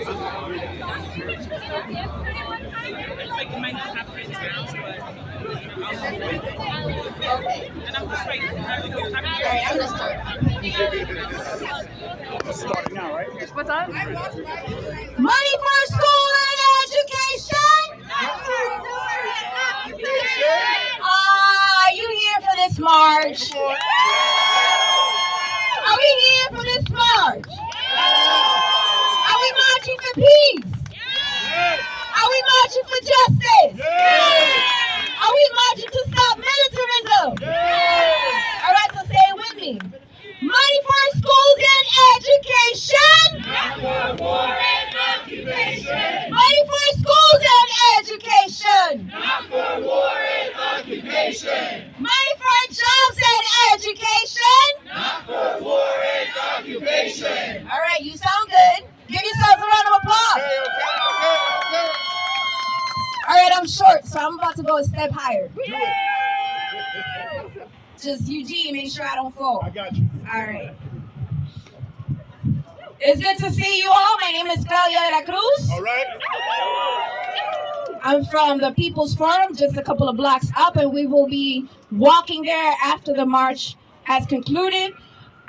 Like it might not happen right now, and I'm just waiting. Alright, I'm gonna start. Starting now, right? What's up? Money for school and education. Are you here for this march? Are we here for this march? Are we marching for peace? Are we marching for justice? Are we marching to stop militarism? All right, so say it with me. Money for schools and education. Not for war and occupation. Money for schools and education. Not for war and occupation. Money for jobs and education. Not for war and occupation. All right, you sound good. Give yourselves a round of applause. All right, I'm short, so I'm about to go a step higher. Just Eugene, make sure I don't fall. I got you. All right. It's good to see you all. My name is Claudia de la Cruz. All right. I'm from the People's Forum, just a couple of blocks up, and we will be walking there after the march has concluded.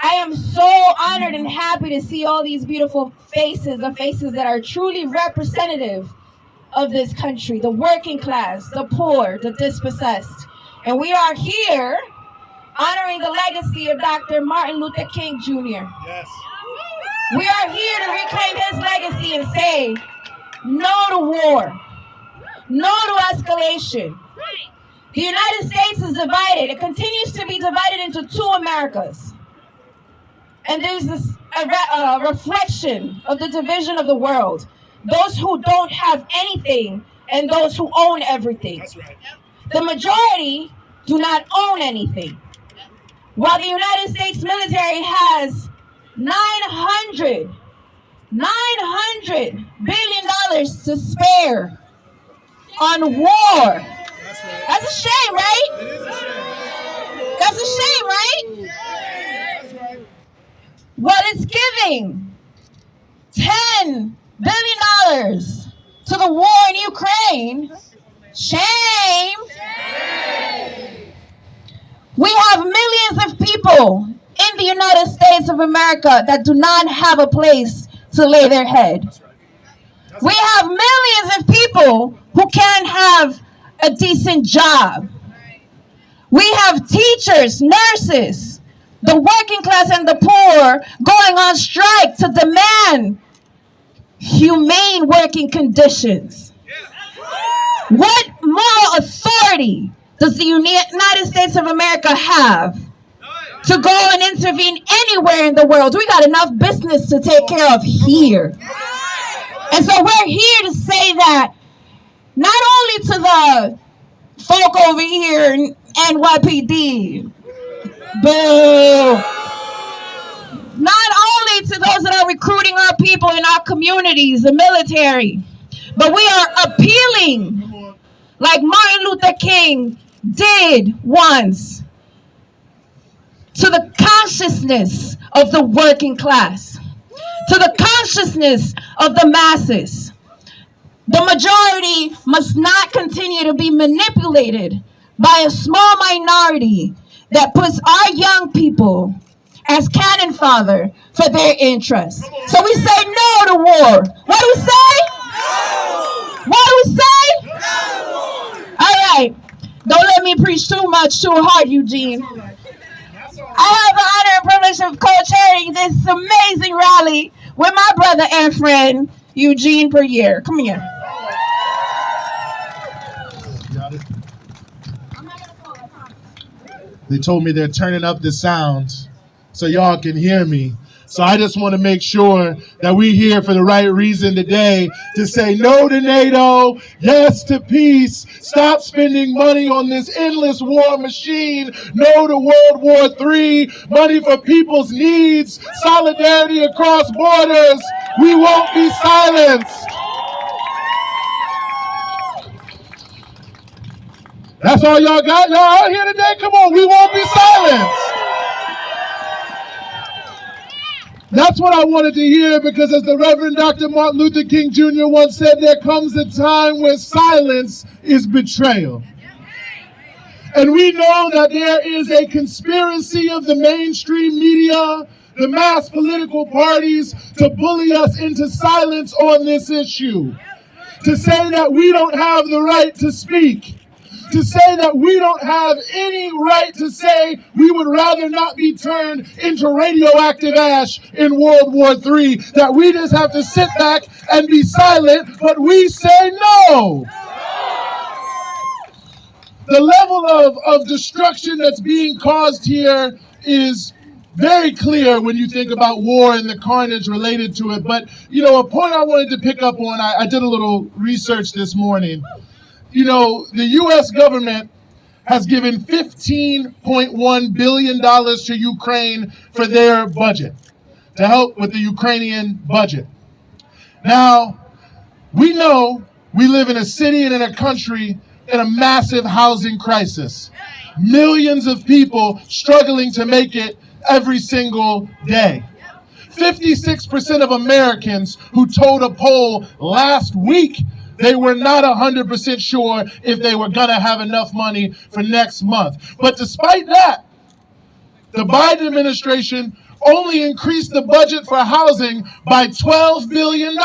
I am so honored and happy to see all these beautiful faces, the faces that are truly representative of this country, the working class, the poor, the dispossessed. And we are here honoring the legacy of Dr. Martin Luther King Jr. Yes. We are here to reclaim his legacy and say no to war, no to escalation. The United States is divided. It continues to be divided into two Americas. And there's this reflection of the division of the world. Those who don't have anything and those who own everything. That's right. The majority do not own anything. While the United States military has $900 billion to spare on war. That's right. That's a shame, right? It is a shame. That's a shame, right? That's right. Well, it's giving $10 billion to the war in Ukraine. Shame. We have millions of people in the United States of America that do not have a place to lay their head. We have millions of people who can't have a decent job. We have teachers, nurses, the working class and the poor going on strike to demand humane working conditions. What moral authority does the United States of America have to go and intervene anywhere in the world? We got enough business to take care of here. And so we're here to say that not only to the folk over here in NYPD, boo, not only to those that are recruiting our people in our communities, the military, but we are appealing like Martin Luther King did once to the consciousness of the working class, to the consciousness of the masses. The majority must not continue to be manipulated by a small minority that puts our young people as cannon fodder for their interests. So we say no to war. What do we say? No! What do we say? No! All right. Don't let me preach too much too hard, Eugene. I have the honor and privilege of co-chairing this amazing rally with my brother and friend, Eugene Perrier. Come here. They told me they're turning up the sound so y'all can hear me. So I just want to make sure that we're here for the right reason today to say no to NATO, yes to peace, stop spending money on this endless war machine, no to World War III, money for people's needs, solidarity across borders. We won't be silenced. That's all y'all got? Y'all out here today? Come on, we won't be silenced. That's what I wanted to hear, because as the Reverend Dr. Martin Luther King Jr. once said, there comes a time where silence is betrayal. And we know that there is a conspiracy of the mainstream media, the mass political parties, to bully us into silence on this issue. To say that we don't have the right to speak. To say that we don't have any right to say we would rather not be turned into radioactive ash in World War III. That we just have to sit back and be silent, but we say no. The level of destruction that's being caused here is very clear when you think about war and the carnage related to it. But, a point I wanted to pick up on, I did a little research this morning. The U.S. government has given $15.1 billion to Ukraine for their budget, to help with the Ukrainian budget. Now, we know we live in a city and in a country in a massive housing crisis. Millions of people struggling to make it every single day. 56% of Americans who told a poll last week they were not 100% sure if they were going to have enough money for next month. But despite that, the Biden administration only increased the budget for housing by $12 billion.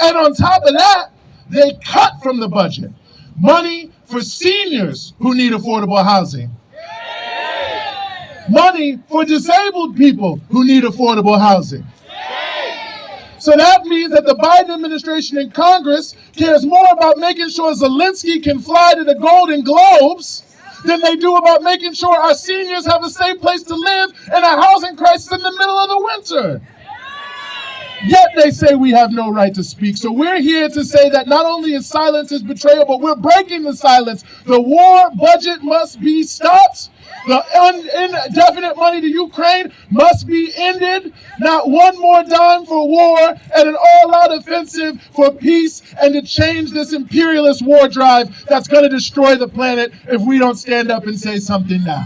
And on top of that, they cut from the budget money for seniors who need affordable housing. Money for disabled people who need affordable housing. So that means that the Biden administration and Congress cares more about making sure Zelensky can fly to the Golden Globes than they do about making sure our seniors have a safe place to live in a housing crisis in the middle of the winter. Yet they say we have no right to speak. So we're here to say that not only is silence is betrayal, but we're breaking the silence. The war budget must be stopped. The indefinite money to Ukraine must be ended. Not one more dime for war, and an all-out offensive for peace, and to change this imperialist war drive that's going to destroy the planet if we don't stand up and say something now.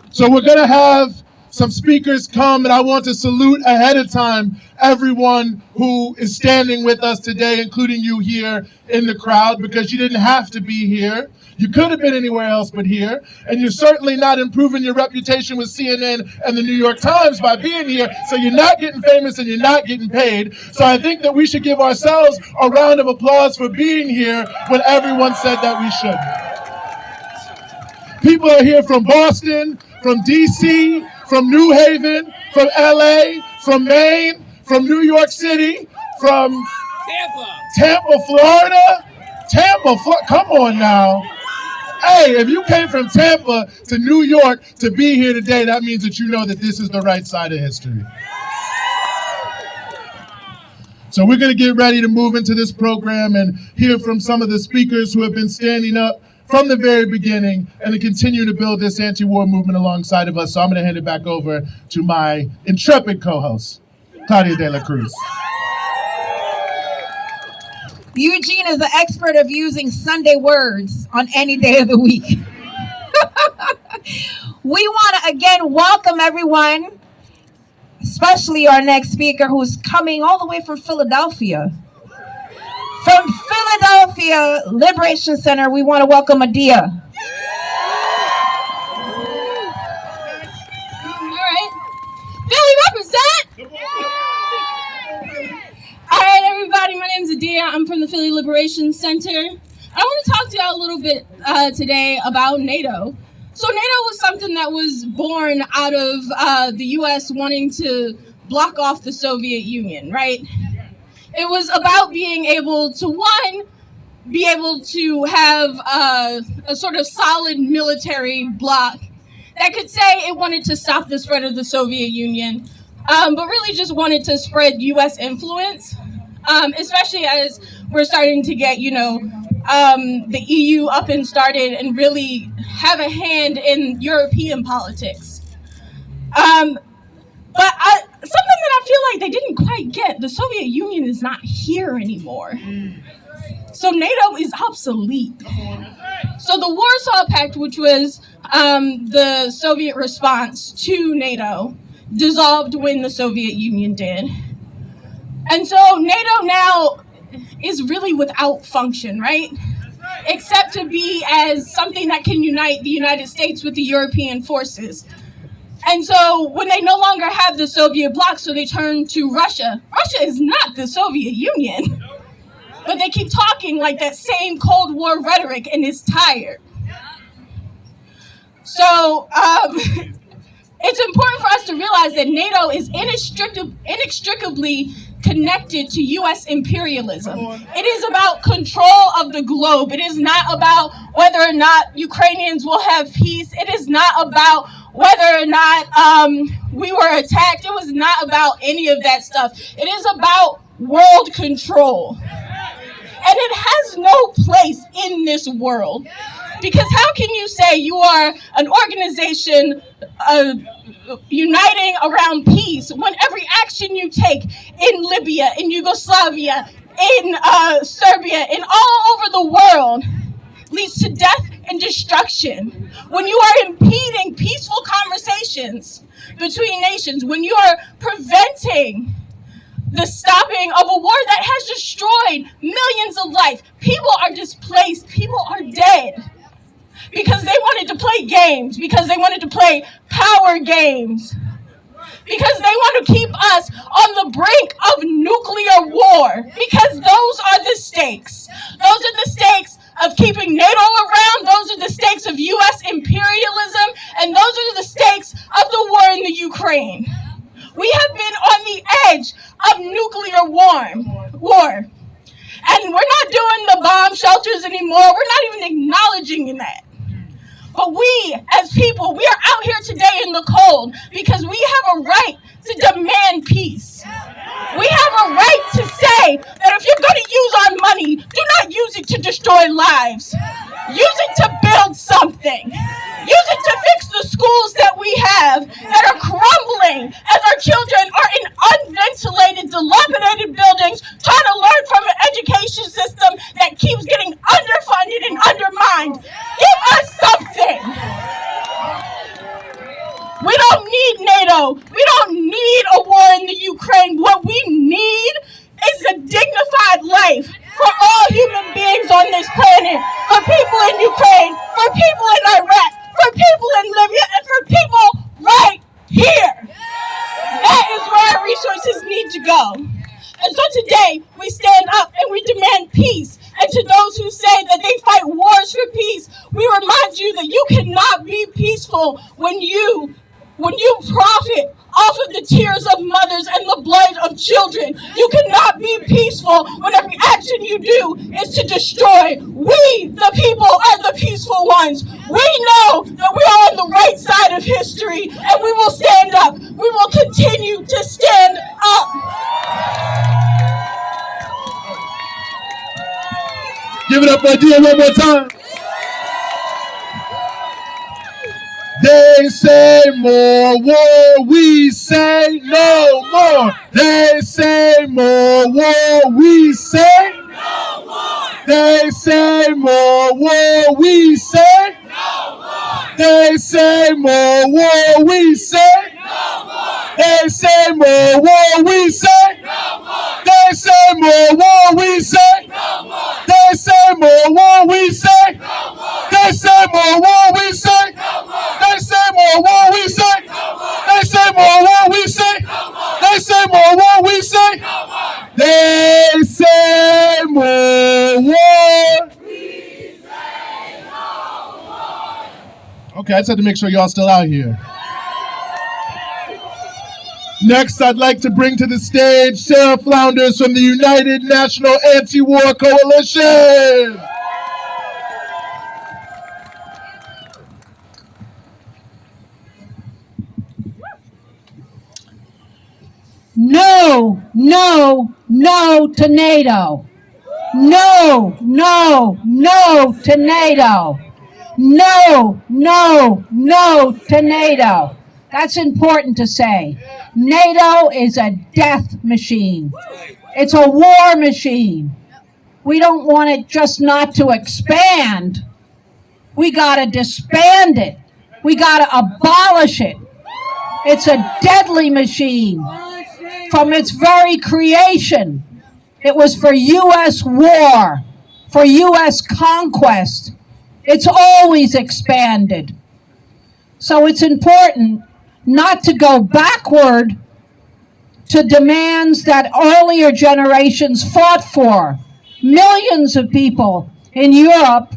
So we're going to have some speakers come, and I want to salute ahead of time everyone who is standing with us today, including you here in the crowd, because you didn't have to be here. You could have been anywhere else but here, and you're certainly not improving your reputation with CNN and the New York Times by being here, so you're not getting famous and you're not getting paid. So I think that we should give ourselves a round of applause for being here when everyone said that we shouldn't. People are here from Boston, from DC, from New Haven, from LA, from Maine, from New York City, from Tampa, Florida. Come on now. Hey, if you came from Tampa to New York to be here today, that means that you know that this is the right side of history. So we're going to get ready to move into this program and hear from some of the speakers who have been standing up from the very beginning and to continue to build this anti-war movement alongside of us. So I'm going to hand it back over to my intrepid co-host, Claudia De La Cruz. Eugene is the expert of using Sunday words on any day of the week. We want to again welcome everyone, especially our next speaker who's coming all the way from Philadelphia. From Philadelphia Liberation Center, we want to welcome Adia. All right. Philly represent. All right, everybody, my name is Adia. I'm from the Philly Liberation Center. I want to talk to y'all a little bit today about NATO. So NATO was something that was born out of the U.S. wanting to block off the Soviet Union, right? It was about being able to, one, be able to have a sort of solid military bloc that could say it wanted to stop the spread of the Soviet Union, but really just wanted to spread U.S. influence, especially as we're starting to get, the EU up and started and really have a hand in European politics. But something that I feel like they didn't quite get, the Soviet Union is not here anymore. So NATO is obsolete. So the Warsaw Pact, which was the Soviet response to NATO, dissolved when the Soviet Union did. And so NATO now is really without function, right? Except to be as something that can unite the United States with the European forces. And so when they no longer have the Soviet bloc, so they turn to Russia. Russia is not the Soviet Union. But they keep talking like that same Cold War rhetoric and it's tired. So it's important for us to realize that NATO is inextricably connected to U.S. imperialism. It is about control of the globe. It is not about whether or not Ukrainians will have peace. It is not about whether or not we were attacked. It was not about any of that stuff. It is about world control. And it has no place in this world. Because how can you say you are an organization uniting around peace when every action you take in Libya, in Yugoslavia, in Serbia, in all over the world leads to death and destruction? When you are impeding peaceful conversations between nations, when you are preventing the stopping of a war that has destroyed millions of lives. People are displaced. People are dead because they wanted to play games, because they wanted to play power games, because they want to keep us on the brink of nuclear war, because those are the stakes. Those are the stakes of keeping NATO around. Those are the stakes of U.S. imperialism, and those are the stakes of the war in the Ukraine. We have been on the edge of nuclear war. And we're not doing the bomb shelters anymore. We're not even acknowledging that. But we, as people, we are out here today in the cold because we have a right to demand peace. We have a right to say that if you're going to use our money, do not use it to destroy lives. Use it to build something. Use it to fix the schools that we have that are crumbling as our children are in unventilated, dilapidated buildings trying to learn from an education system that keeps getting underfunded and undermined. Give us something. We don't need NATO. We don't need a war in the Ukraine. What we need is a dignified life for all human beings on this planet, for people in Ukraine, for people in Iraq, for people in Libya, and for people right here. That is where our resources need to go. And so today, we stand up and we demand peace. And to those who say that they fight wars for peace, we remind you that you cannot be peaceful when you profit off of the tears of mothers and the blood of children. You cannot be peaceful when every action you do is to destroy. We, the people, are the peaceful ones. We know that we are on the right side of history, and we will stand up. We will continue to stand up. Give it up for Dia one more time. They say more war, we say no more. They say more war, we say no more. They say more war, we say no more. They say more war, we say no more. They say more war, we say no more. They say more war, we say no more. They say more war, we say no more. They say more war, we say no more. They say more war, we say no more. They say more war, we say no more. They say more war, we say no more. They say more war. We say no more. Okay, I just had to make sure y'all still out here. Next, I'd like to bring to the stage Sarah Flounders from the United National Anti-War Coalition. No, no, no to NATO. No, no, no to NATO. No, no, no to NATO. That's important to say. NATO is a death machine. It's a war machine. We don't want it just not to expand. We got to disband it. We got to abolish it. It's a deadly machine. From its very creation, it was for U.S. war, for U.S. conquest. It's always expanded. So it's important not to go backward to demands that earlier generations fought for. Millions of people in Europe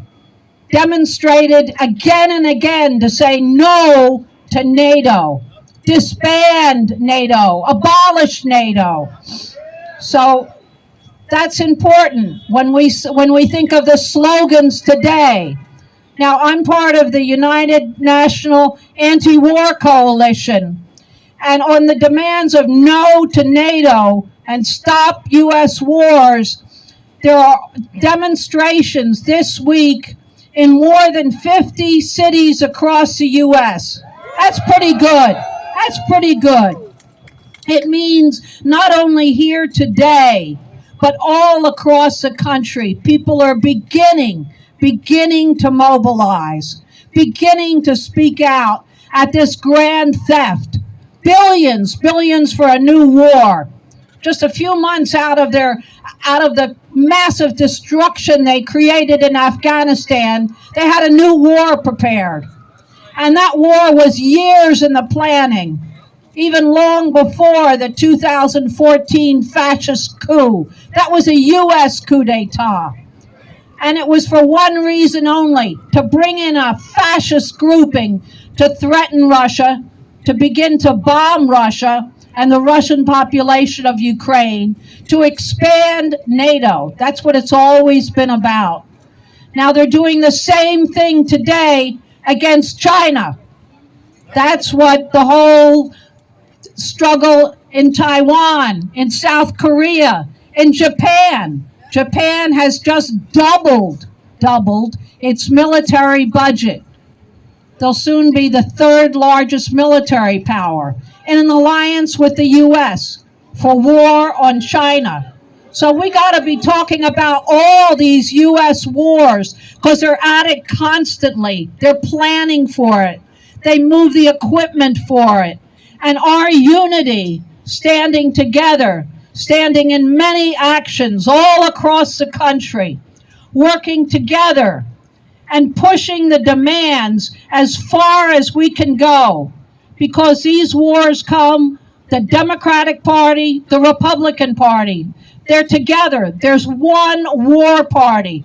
demonstrated again and again to say no to NATO, disband NATO, abolish NATO. So that's important when we think of the slogans today. Now, I'm part of the United National Anti-War Coalition, and on the demands of no to NATO and stop U.S. wars, there are demonstrations this week in more than 50 cities across the U.S. That's pretty good. That's pretty good. It means not only here today, but all across the country, people are beginning to mobilize, beginning to speak out at this grand theft. Billions for a new war. Just a few months out of the massive destruction they created in Afghanistan, they had a new war prepared. And that war was years in the planning, even long before the 2014 fascist coup. That was a U.S. coup d'etat. And it was for one reason only, to bring in a fascist grouping to threaten Russia, to begin to bomb Russia and the Russian population of Ukraine, to expand NATO. That's what it's always been about. Now they're doing the same thing today against China. That's what the whole struggle in Taiwan, in South Korea, in Japan. Japan has just doubled its military budget. They'll soon be the third largest military power in an alliance with the U.S. for war on China. So we got to be talking about all these U.S. wars because they're at it constantly. They're planning for it. They move the equipment for it. And our unity, standing together, standing in many actions all across the country, working together and pushing the demands as far as we can go. Because these wars come, the Democratic Party, the Republican Party, they're together. There's one war party.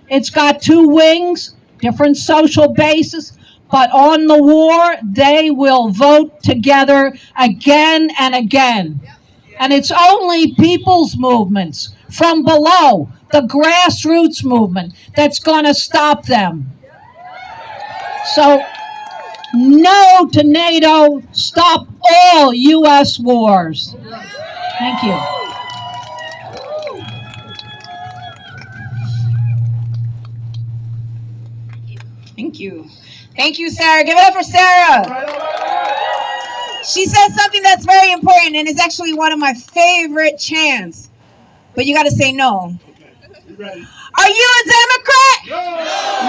It's got two wings, different social bases, but on the war, they will vote together again and again. And it's only people's movements from below, the grassroots movement, that's going to stop them. So, no to NATO, stop all U.S. wars. Thank you. Thank you. Thank you, Sarah. Give it up for Sarah. She says something that's very important, and it's actually one of my favorite chants. But you got to say no. Are you a Democrat? No.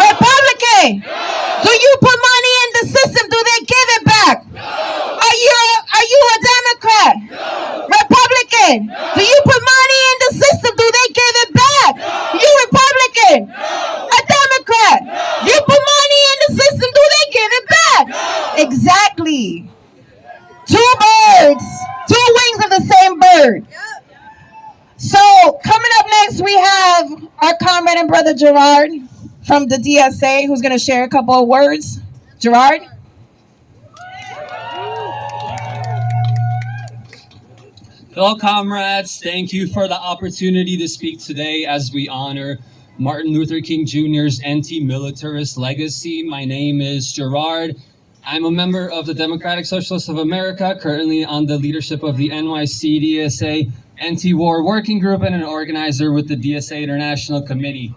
Republican? No. Do you put money in the system? Do they give it back? No. Are you a Democrat? No. Republican? No. Do you put money in the system? Do they give it back? No. You Republican? No. A Democrat? No. You put money in the system? Do they give it back? No. Exactly. Two birds, two wings of the same bird. So coming up next, we have our comrade and brother Gerard from the DSA, who's going to share a couple of words. Gerard? Hello, comrades. Thank you for the opportunity to speak today as we honor Martin Luther King Jr.'s anti-militarist legacy. My name is Gerard. I'm a member of the Democratic Socialists of America, currently on the leadership of the NYC DSA Anti-War Working Group and an organizer with the DSA International Committee.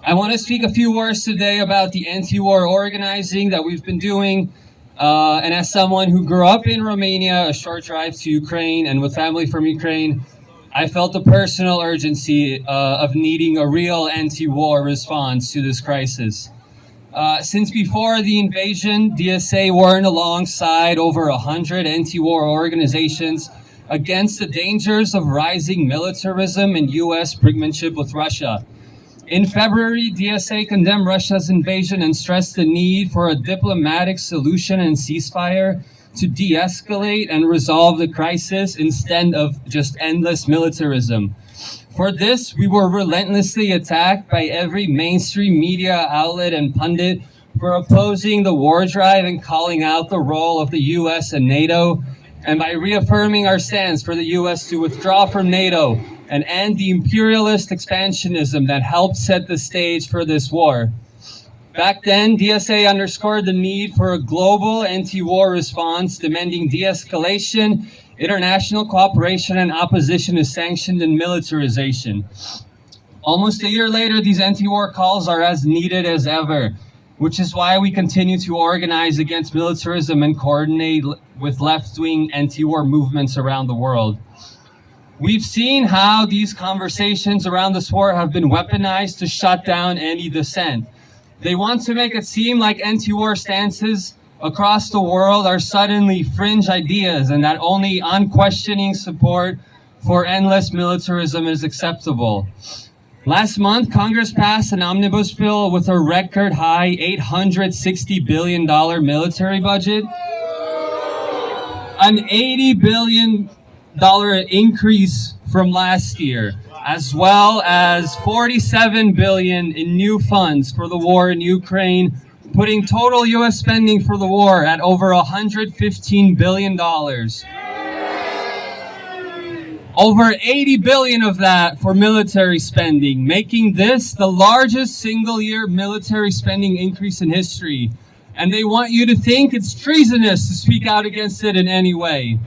I want to speak a few words today about the anti-war organizing that we've been doing. And as someone who grew up in Romania, a short drive to Ukraine, and with family from Ukraine, I felt the personal urgency of needing a real anti-war response to this crisis. Since before the invasion, DSA worked alongside over 100 anti-war organizations against the dangers of rising militarism and U.S. brinkmanship with Russia. In February, DSA condemned Russia's invasion and stressed the need for a diplomatic solution and ceasefire to de-escalate and resolve the crisis instead of just endless militarism. For this, we were relentlessly attacked by every mainstream media outlet and pundit for opposing the war drive and calling out the role of the US and NATO, and by reaffirming our stance for the US to withdraw from NATO and end the imperialist expansionism that helped set the stage for this war. Back then, DSA underscored the need for a global anti-war response, demanding de-escalation, international cooperation, and opposition to sanctions and militarization. Almost a year later, these anti-war calls are as needed as ever, which is why we continue to organize against militarism and coordinate with left-wing anti-war movements around the world. We've seen how these conversations around this war have been weaponized to shut down any dissent. They want to make it seem like anti-war stances across the world are suddenly fringe ideas and that only unquestioning support for endless militarism is acceptable. Last month, Congress passed an omnibus bill with a record high $860 billion military budget, an $80 billion increase from last year, as well as $47 billion in new funds for the war in Ukraine, putting total U.S. spending for the war at over $115 billion. Over $80 billion of that for military spending, making this the largest single-year military spending increase in history. And they want you to think it's treasonous to speak out against it in any way.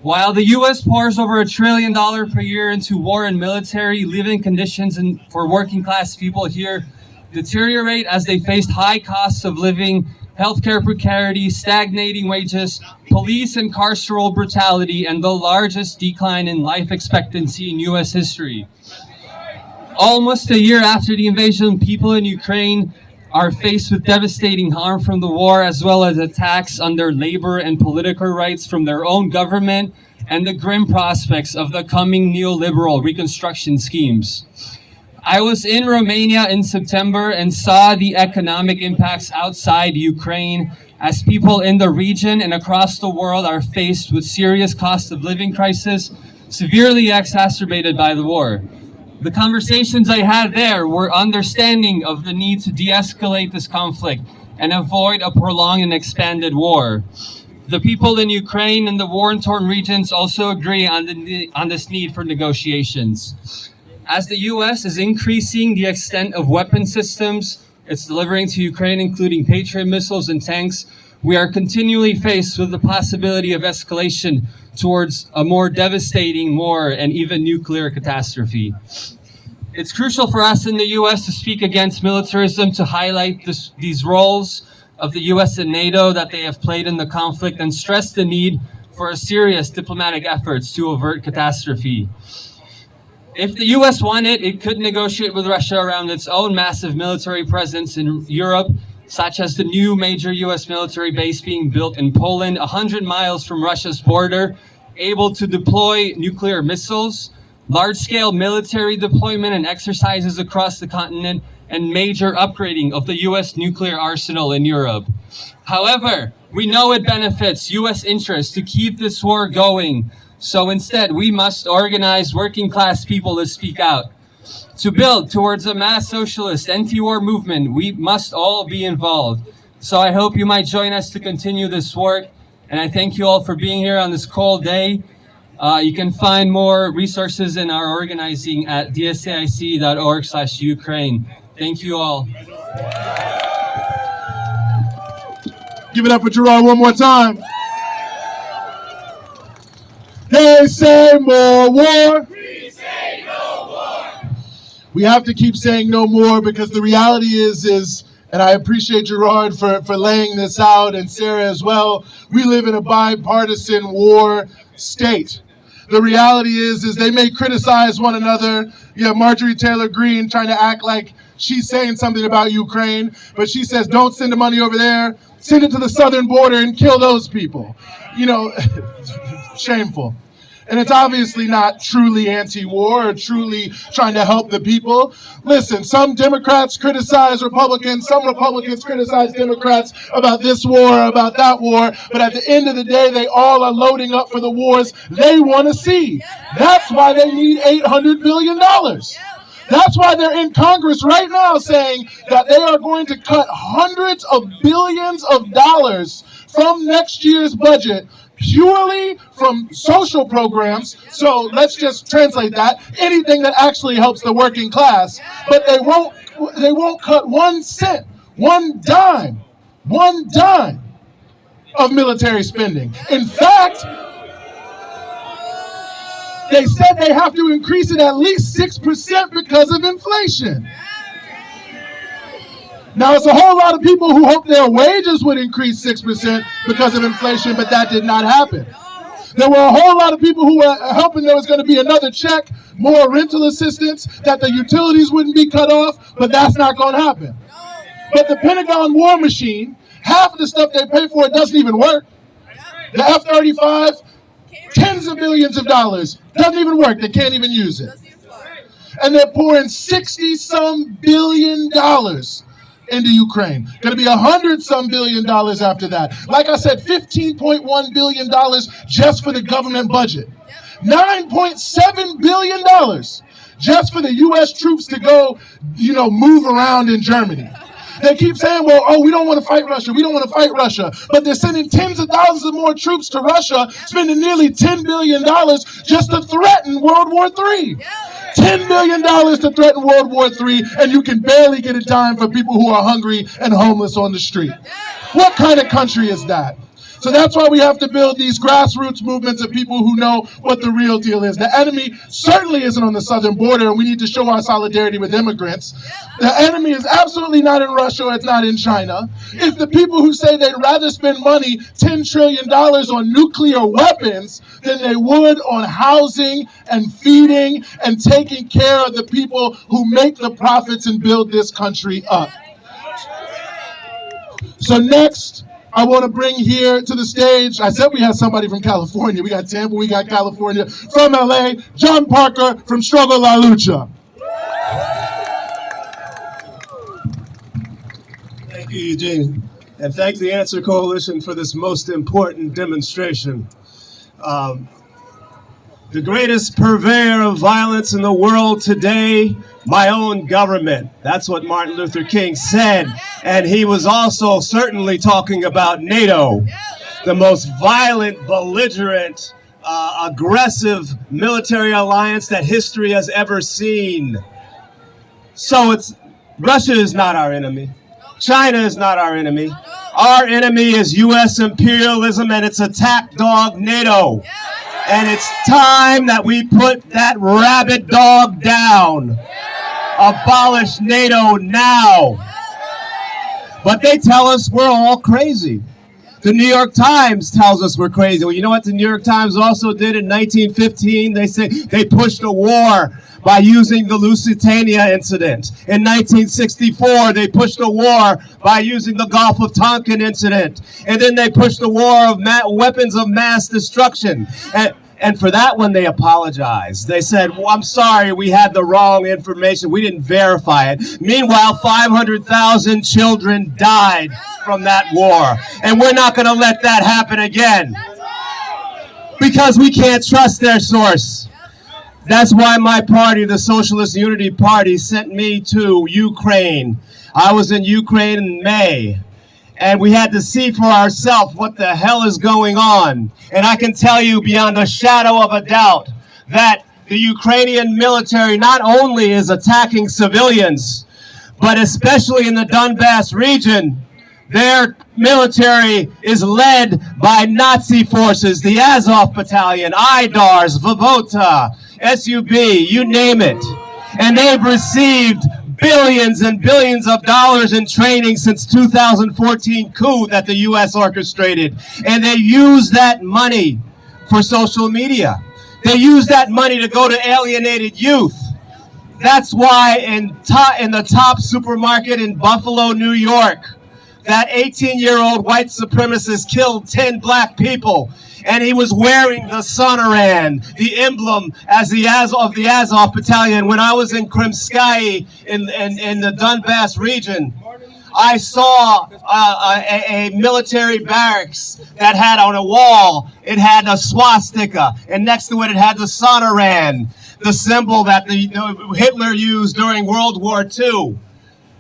While the U.S. pours over $1 trillion per year into war and military, living conditions for working class people here deteriorate as they faced high costs of living, healthcare precarity, stagnating wages, police and carceral brutality, and the largest decline in life expectancy in U.S. history. Almost a year after the invasion, people in Ukraine are faced with devastating harm from the war, as well as attacks on their labor and political rights from their own government, and the grim prospects of the coming neoliberal reconstruction schemes. I was in Romania in September and saw the economic impacts outside Ukraine as people in the region and across the world are faced with serious cost of living crisis, severely exacerbated by the war. The conversations I had there were understanding of the need to de-escalate this conflict and avoid a prolonged and expanded war. The people in Ukraine and the war-torn regions also agree on this need for negotiations. As the U.S. is increasing the extent of weapon systems it's delivering to Ukraine, including Patriot missiles and tanks, we are continually faced with the possibility of escalation towards a more devastating war and even nuclear catastrophe. It's crucial for us in the U.S. to speak against militarism, to highlight these roles of the U.S. and NATO that they have played in the conflict, and stress the need for a serious diplomatic efforts to avert catastrophe. If the U.S. wanted, it could negotiate with Russia around its own massive military presence in Europe, such as the new major U.S. military base being built in Poland, 100 miles from Russia's border, able to deploy nuclear missiles, large-scale military deployment and exercises across the continent, and major upgrading of the U.S. nuclear arsenal in Europe. However, we know it benefits U.S. interests to keep this war going, so instead we must organize working-class people to speak out. To build towards a mass socialist anti-war movement, we must all be involved. So I hope you might join us to continue this work, and I thank you all for being here on this cold day. You can find more resources in our organizing at dsaic.org/Ukraine. Thank you all. Give it up for Gerard one more time. They say more war. We say no more. We have to keep saying no more, because the reality is, and I appreciate Gerard for laying this out, and Sarah as well, we live in a bipartisan war state. the reality is they may criticize one another. You have Marjorie Taylor Greene trying to act like she's saying something about Ukraine, but she says, don't send the money over there, send it to the southern border and kill those people. You know, shameful. And it's obviously not truly anti-war or truly trying to help the people. Listen, some Democrats criticize Republicans, some Republicans criticize Democrats about this war, about that war, but at the end of the day, they all are loading up for the wars they want to see. That's why they need $800 billion. That's why they're in Congress right now saying that they are going to cut hundreds of billions of dollars from next year's budget purely from social programs. So let's just translate that. Anything that actually helps the working class. But they won't cut 1 cent, one dime of military spending. In fact, they said they have to increase it at least 6% because of inflation. Now, it's a whole lot of people who hope their wages would increase 6% because of inflation, but that did not happen. There were a whole lot of people who were hoping there was going to be another check, more rental assistance, that the utilities wouldn't be cut off, but that's not going to happen. But the Pentagon war machine, half of the stuff they pay for, it doesn't even work. The F-35, tens of billions of dollars, doesn't even work. They can't even use it. And they're pouring $60-some billion into Ukraine. Going to be $100-some billion after that. Like I said, $15.1 billion just for the government budget. $9.7 billion just for the U.S. troops to go, move around in Germany. They keep saying, well, we don't want to fight Russia. We don't want to fight Russia. But they're sending tens of thousands of more troops to Russia, spending nearly $10 billion just to threaten World War III. $10 billion to threaten World War III, and you can barely get a dime for people who are hungry and homeless on the street. What kind of country is that? So that's why we have to build these grassroots movements of people who know what the real deal is. The enemy certainly isn't on the southern border, and we need to show our solidarity with immigrants. The enemy is absolutely not in Russia, or it's not in China. It's the people who say they'd rather spend money, $10 trillion on nuclear weapons than they would on housing and feeding and taking care of the people who make the profits and build this country up. So next, I want to bring here to the stage, I said we had somebody from California. We got Tampa, we got California. From LA, John Parker from Struggle La Lucha. Thank you, Eugene. And thank the Answer Coalition for this most important demonstration. The greatest purveyor of violence in the world today, my own government. That's what Martin Luther King said. And he was also certainly talking about NATO, the most violent, belligerent, aggressive military alliance that history has ever seen. So Russia is not our enemy. China is not our enemy. Our enemy is U.S. imperialism and its attack dog, NATO. And it's time that we put that rabid dog down. Abolish NATO now. But they tell us we're all crazy. The New York Times tells us we're crazy. Well, you know what the New York Times also did in 1915? They say they pushed a war by using the Lusitania incident. In 1964, they pushed a war by using the Gulf of Tonkin incident. And then they pushed a war of weapons of mass destruction. And for that one, they apologized. They said, well, I'm sorry, we had the wrong information. We didn't verify it. Meanwhile, 500,000 children died from that war. And we're not going to let that happen again. Because we can't trust their source. That's why my party, the Socialist Unity Party, sent me to Ukraine. I was in Ukraine in May. And we had to see for ourselves what the hell is going on. And I can tell you beyond a shadow of a doubt that the Ukrainian military not only is attacking civilians, but especially in the Donbass region, their military is led by Nazi forces, the Azov Battalion, IDARS, Vovota, SUB, you name it. And they've received billions and billions of dollars in training since 2014 coup that the U.S. orchestrated. And they use that money for social media. They use that money to go to alienated youth. That's why in the top supermarket in Buffalo, New York, that 18-year-old white supremacist killed 10 black people, and he was wearing the Sonoran, the emblem of the Azov Battalion. When I was in Krimskaya in the Donbass region, I saw a military barracks that had on a wall, it had a swastika, and next to it, it had the Sonoran, the symbol that Hitler used during World War II.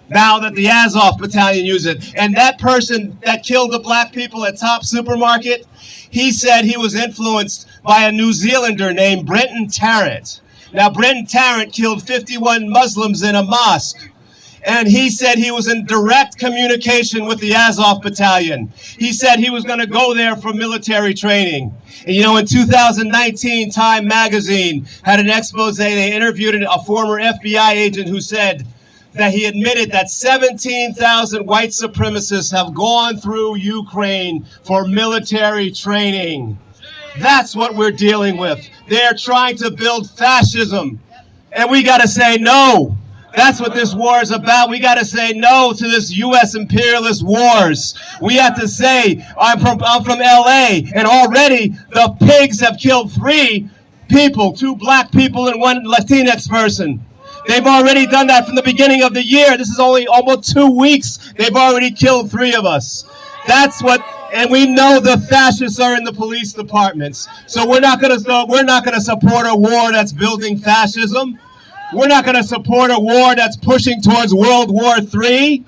Now that the Azov Battalion use it. And that person that killed the black people at Top Supermarket, he said he was influenced by a New Zealander named Brenton Tarrant. Now, Brenton Tarrant killed 51 Muslims in a mosque. And he said he was in direct communication with the Azov Battalion. He said he was going to go there for military training. And you know, in 2019, Time magazine had an expose. They interviewed a former FBI agent who said that he admitted that 17,000 white supremacists have gone through Ukraine for military training. That's what we're dealing with. They're trying to build fascism. And we got to say no. That's what this war is about. We got to say no to this U.S. imperialist wars. We have to say, I'm from L.A., and already the pigs have killed 3 people, 2 black people and 1 Latinx person. They've already done that from the beginning of the year. This is only almost 2 weeks. They've already killed 3 of us. That's what, and we know the fascists are in the police departments. So we're not going to support a war that's building fascism. We're not going to support a war that's pushing towards World War III.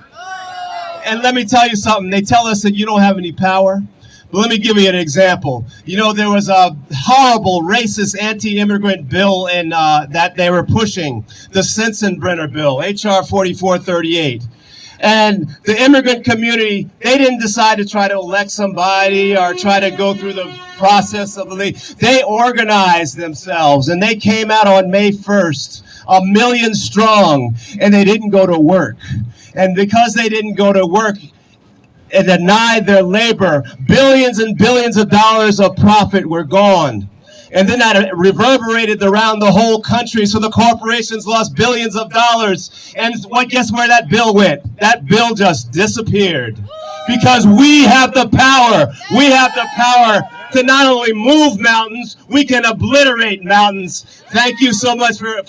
And let me tell you something. They tell us that you don't have any power. But let me give you an example. You know, there was a horrible racist anti-immigrant bill in that they were pushing, the Sensenbrenner bill, H.R. 4438. And the immigrant community, they didn't decide to try to elect somebody or try to go through the process of the league. They organized themselves, and they came out on May 1st, 1 million strong, and they didn't go to work. And because they didn't go to work, and denied their labor, billions and billions of dollars of profit were gone. And then that reverberated around the whole country, so the corporations lost billions of dollars. And guess where that bill went? That bill just disappeared. Because we have the power. We have the power to not only move mountains, we can obliterate mountains. Thank you so much for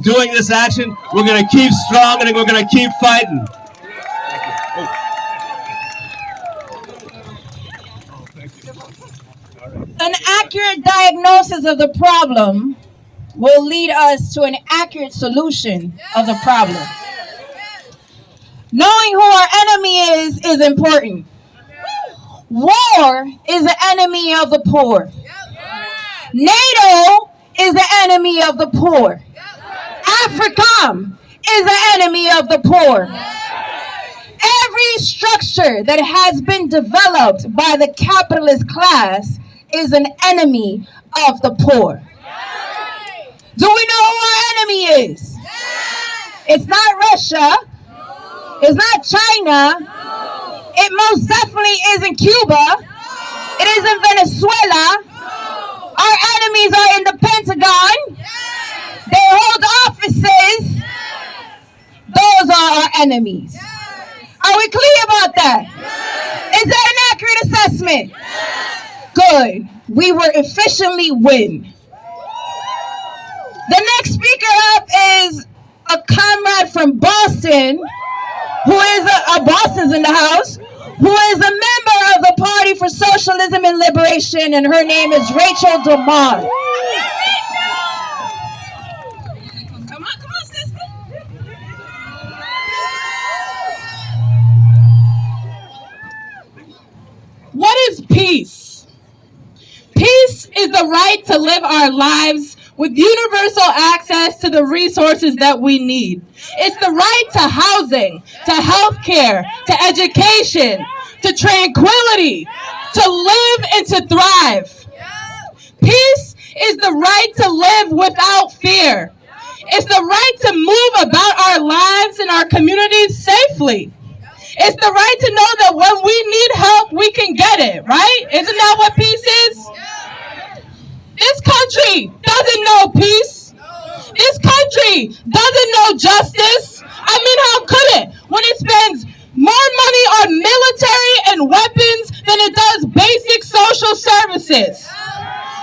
doing this action. We're going to keep strong, and we're going to keep fighting. An accurate diagnosis of the problem will lead us to an accurate solution of the problem. Knowing who our enemy is important. War is the enemy of the poor. NATO is the enemy of the poor. AFRICOM is the enemy of the poor. Every structure that has been developed by the capitalist class is an enemy of the poor. Do we know who our enemy is? It's not Russia. It's not China. It most definitely isn't Cuba. It isn't Venezuela. Our enemies are in the Pentagon. They hold offices. Those are our enemies. Are we clear about that? Is that an accurate assessment? Good. We will efficiently win. The next speaker up is a comrade from Boston, who is Boston's in the house, who is a member of the Party for Socialism and Liberation, and her name is Rachel DeMar. Come on, sister. What is peace? Peace is the right to live our lives with universal access to the resources that we need. It's the right to housing, to health care, to education, to tranquility, to live and to thrive. Peace is the right to live without fear. It's the right to move about our lives and our communities safely. It's the right to know that when we need help, we can get it, right? Isn't that what peace is? This country doesn't know peace. This country doesn't know justice. I mean, how could it? When it spends more money on military and weapons than it does basic social services.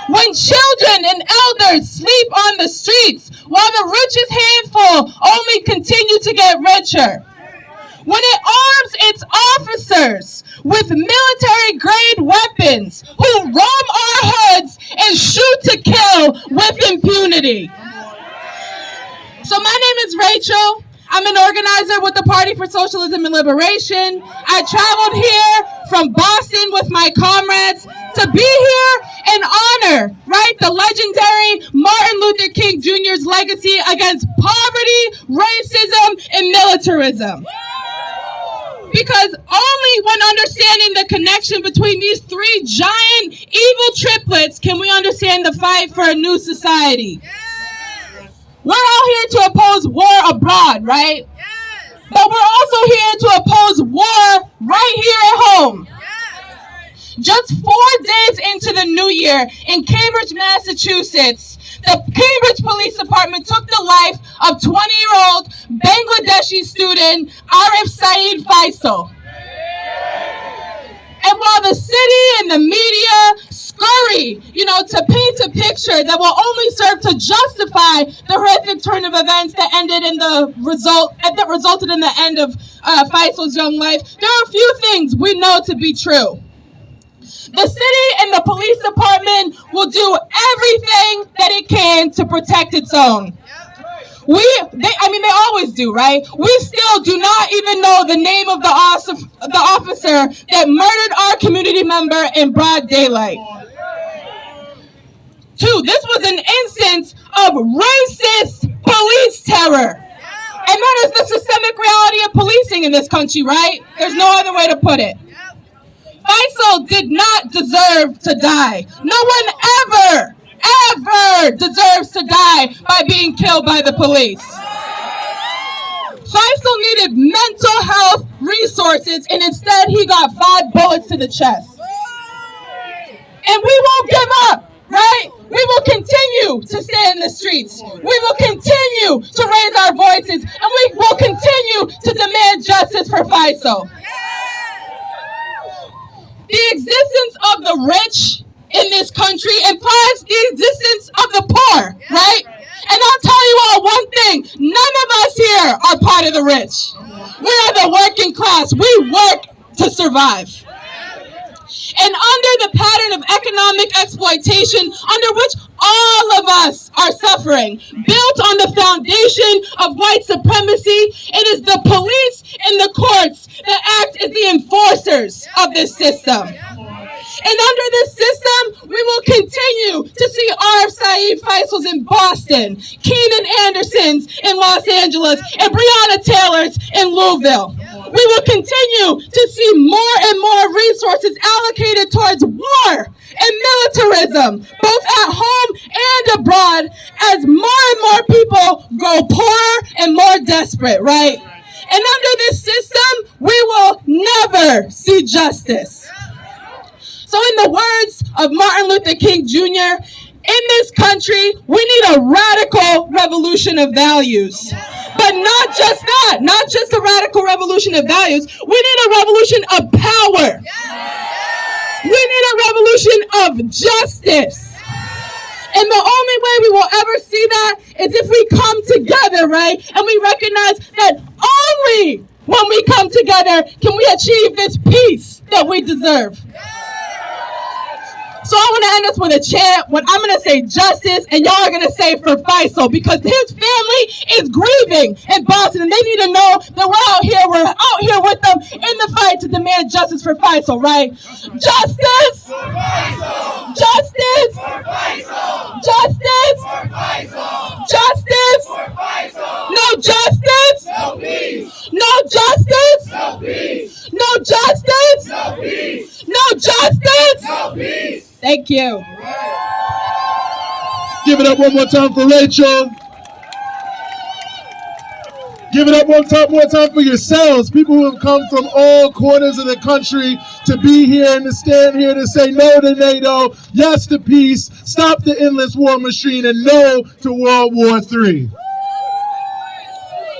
When children and elders sleep on the streets while the richest handful only continue to get richer. When it arms its officers with military-grade weapons who roam our hoods and shoot to kill with impunity. So my name is Rachel. I'm an organizer with the Party for Socialism and Liberation. I traveled here from Boston with my comrades to be here and honor, right, the legendary Martin Luther King Jr.'s legacy against poverty, racism, and militarism. Because only when understanding the connection between these three giant evil triplets can we understand the fight for a new society. We're all here to oppose war abroad, right? Yes. But we're also here to oppose war right here at home. Yes. Just 4 days into the new year in Cambridge, Massachusetts, the Cambridge Police Department took the life of 20-year-old Bangladeshi student Arif Saeed Faisal. And while the city and the media scurry, to paint a picture that will only serve to justify the horrific turn of events that resulted in the end of Faisal's young life, there are a few things we know to be true. The city and the police department will do everything that it can to protect its own. They always do, right? We still do not even know the name of the officer that murdered our community member in broad daylight. 2, this was an instance of racist police terror. And that is the systemic reality of policing in this country, right? There's no other way to put it. Faisal did not deserve to die. No one ever deserves to die by being killed by the police. Faisal needed mental health resources, and instead he got 5 bullets to the chest. And we won't give up, right? We will continue to stay in the streets. We will continue to raise our voices, and we will continue to demand justice for Faisal. The existence of the rich in this country implies the existence of the poor, right? And I'll tell you all one thing, none of us here are part of the rich. We are the working class. We work to survive. And under the pattern of economic exploitation under which all of us are suffering, built on the foundation of white supremacy, it is the police and the courts that act as the enforcers of this system. And under this system, we will continue to see Arif Saeed Faisals in Boston, Keenan Andersons in Los Angeles, and Breonna Taylors in Louisville. We will continue to see more and more resources allocated towards war and militarism, both at home and abroad, as more and more people grow poorer and more desperate, right? And under this system, we will never see justice. So in the words of Martin Luther King Jr., in this country, we need a radical revolution of values. But not just that, not just a radical revolution of values. We need a revolution of power. We need a revolution of justice. And the only way we will ever see that is if we come together, right? And we recognize that only when we come together can we achieve this peace that we deserve. So I want to end us with a chant. When I'm going to say justice, and y'all are going to say for Faisal, because his family is grieving in Boston, and they need to know that we're out here with them in the fight to demand justice for Faisal, right? Justice! For Faisal! Justice! For Faisal! Justice! For Faisal! Justice! For Faisal! No justice! No peace! No justice! No peace! No justice! No peace! No justice! No peace! Thank you. Give it up one more time for Rachel. Give it up one more time for yourselves. People who have come from all corners of the country to be here and to stand here to say no to NATO, yes to peace, stop the endless war machine, and no to World War III.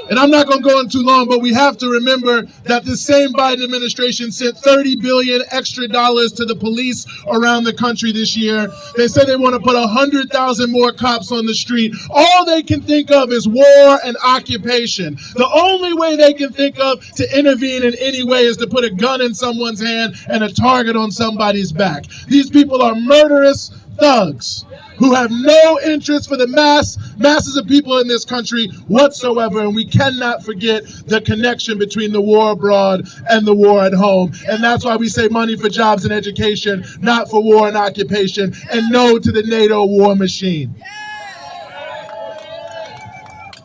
And I'm not going to go in too long, but we have to remember that the same Biden administration sent $30 billion extra dollars to the police around the country this year. They said they want to put 100,000 more cops on the street. All they can think of is war and occupation. The only way they can think of to intervene in any way is to put a gun in someone's hand and a target on somebody's back. These people are murderous thugs who have no interest for the masses of people in this country whatsoever, and we cannot forget the connection between the war abroad and the war at home. And that's why we say money for jobs and education, not for war and occupation, and no to the NATO war machine.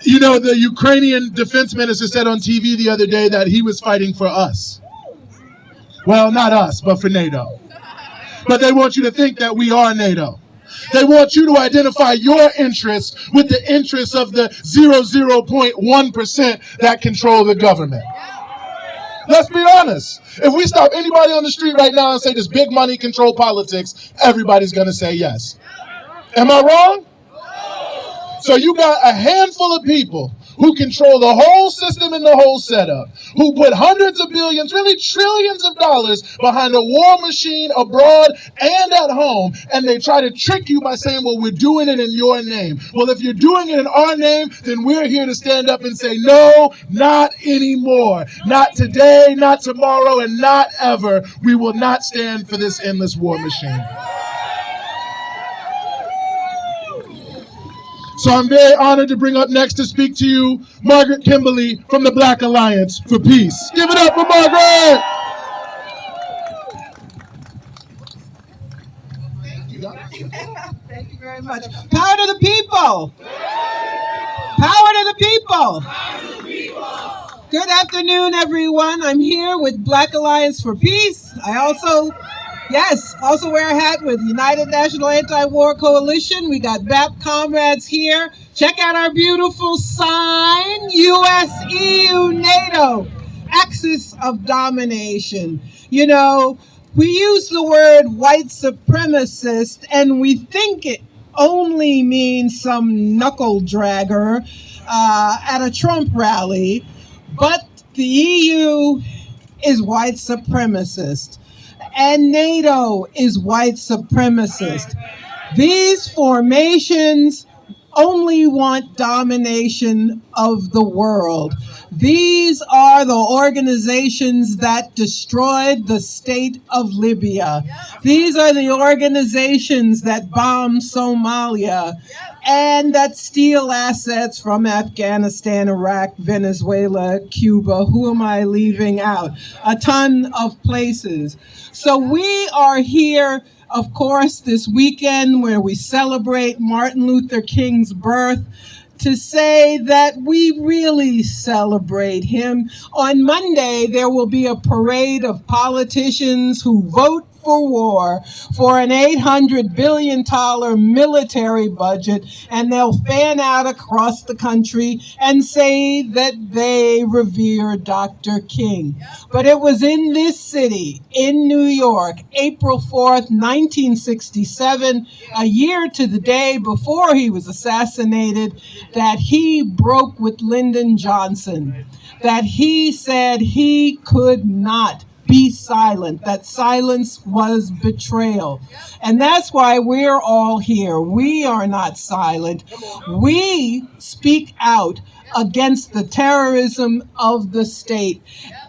You know, the Ukrainian defense minister said on TV the other day that he was fighting for us. Well, not us, but for NATO. But they want you to think that we are NATO. They want you to identify your interests with the interests of the 0.1% that control the government. Let's be honest. If we stop anybody on the street right now and say this big money control politics, everybody's going to say yes. Am I wrong? So you got a handful of people who control the whole system and the whole setup, who put hundreds of billions, really trillions of dollars behind a war machine abroad and at home, and they try to trick you by saying, well, we're doing it in your name. Well, if you're doing it in our name, then we're here to stand up and say, no, not anymore. Not today, not tomorrow, and not ever. We will not stand for this endless war machine. So I'm very honored to bring up next to speak to you Margaret Kimberly from the Black Alliance for Peace. Give it up for Margaret! Thank you very much. Power to the people! Power to the people! Good afternoon, everyone. I'm here with Black Alliance for Peace. I also wear a hat with United National Anti-War Coalition. We got BAP comrades here. Check out our beautiful sign, US, EU, NATO, Axis of Domination. You know, we use the word white supremacist and we think it only means some knuckle dragger at a Trump rally, but the EU is white supremacist. And NATO is white supremacist. These formations only want domination of the world. These are the organizations that destroyed the state of Libya. These are the organizations that bomb Somalia and that steal assets from Afghanistan, Iraq, Venezuela, Cuba. Who am I leaving out? A ton of places. So we are here, of course, this weekend where we celebrate Martin Luther King's birth, to say that we really celebrate him. On Monday, there will be a parade of politicians who vote for war, for an $800 billion military budget, and they'll fan out across the country and say that they revere Dr. King. But it was in this city, in New York, April 4th, 1967, a year to the day before he was assassinated, that he broke with Lyndon Johnson, that he said he could not be silent, that silence was betrayal. And that's why we're all here. We are not silent. We speak out against the terrorism of the state.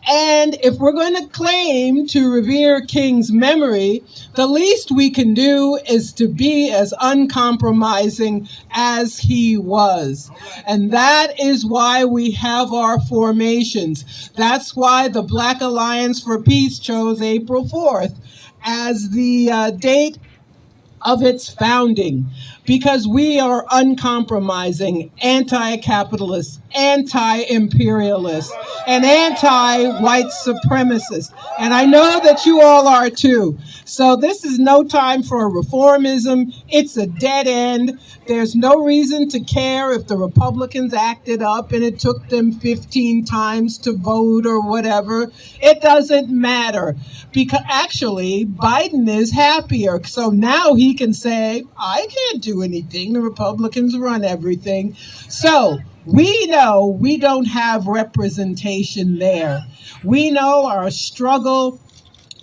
And if we're going to claim to revere King's memory, the least we can do is to be as uncompromising as he was. And that is why we have our formations. That's why the Black Alliance for Peace chose April 4th as the date of its founding, because we are uncompromising anti-capitalist, anti-imperialist, and anti-white supremacist. And I know that you all are too. So this is no time for reformism. It's a dead end. There's no reason to care if the Republicans acted up and it took them 15 times to vote or whatever. It doesn't matter, because actually Biden is happier. So now he can say, I can't do anything. The Republicans run everything. So we know we don't have representation there. We know our struggle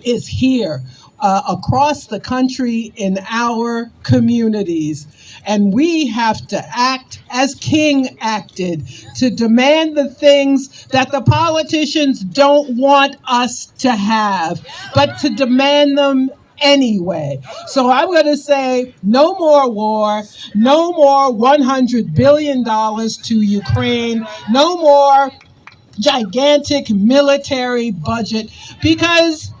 is here. Across the country in our communities. And we have to act as King acted, to demand the things that the politicians don't want us to have, but to demand them anyway. So I'm going to say no more war, no more $100 billion to Ukraine, no more gigantic military budget, because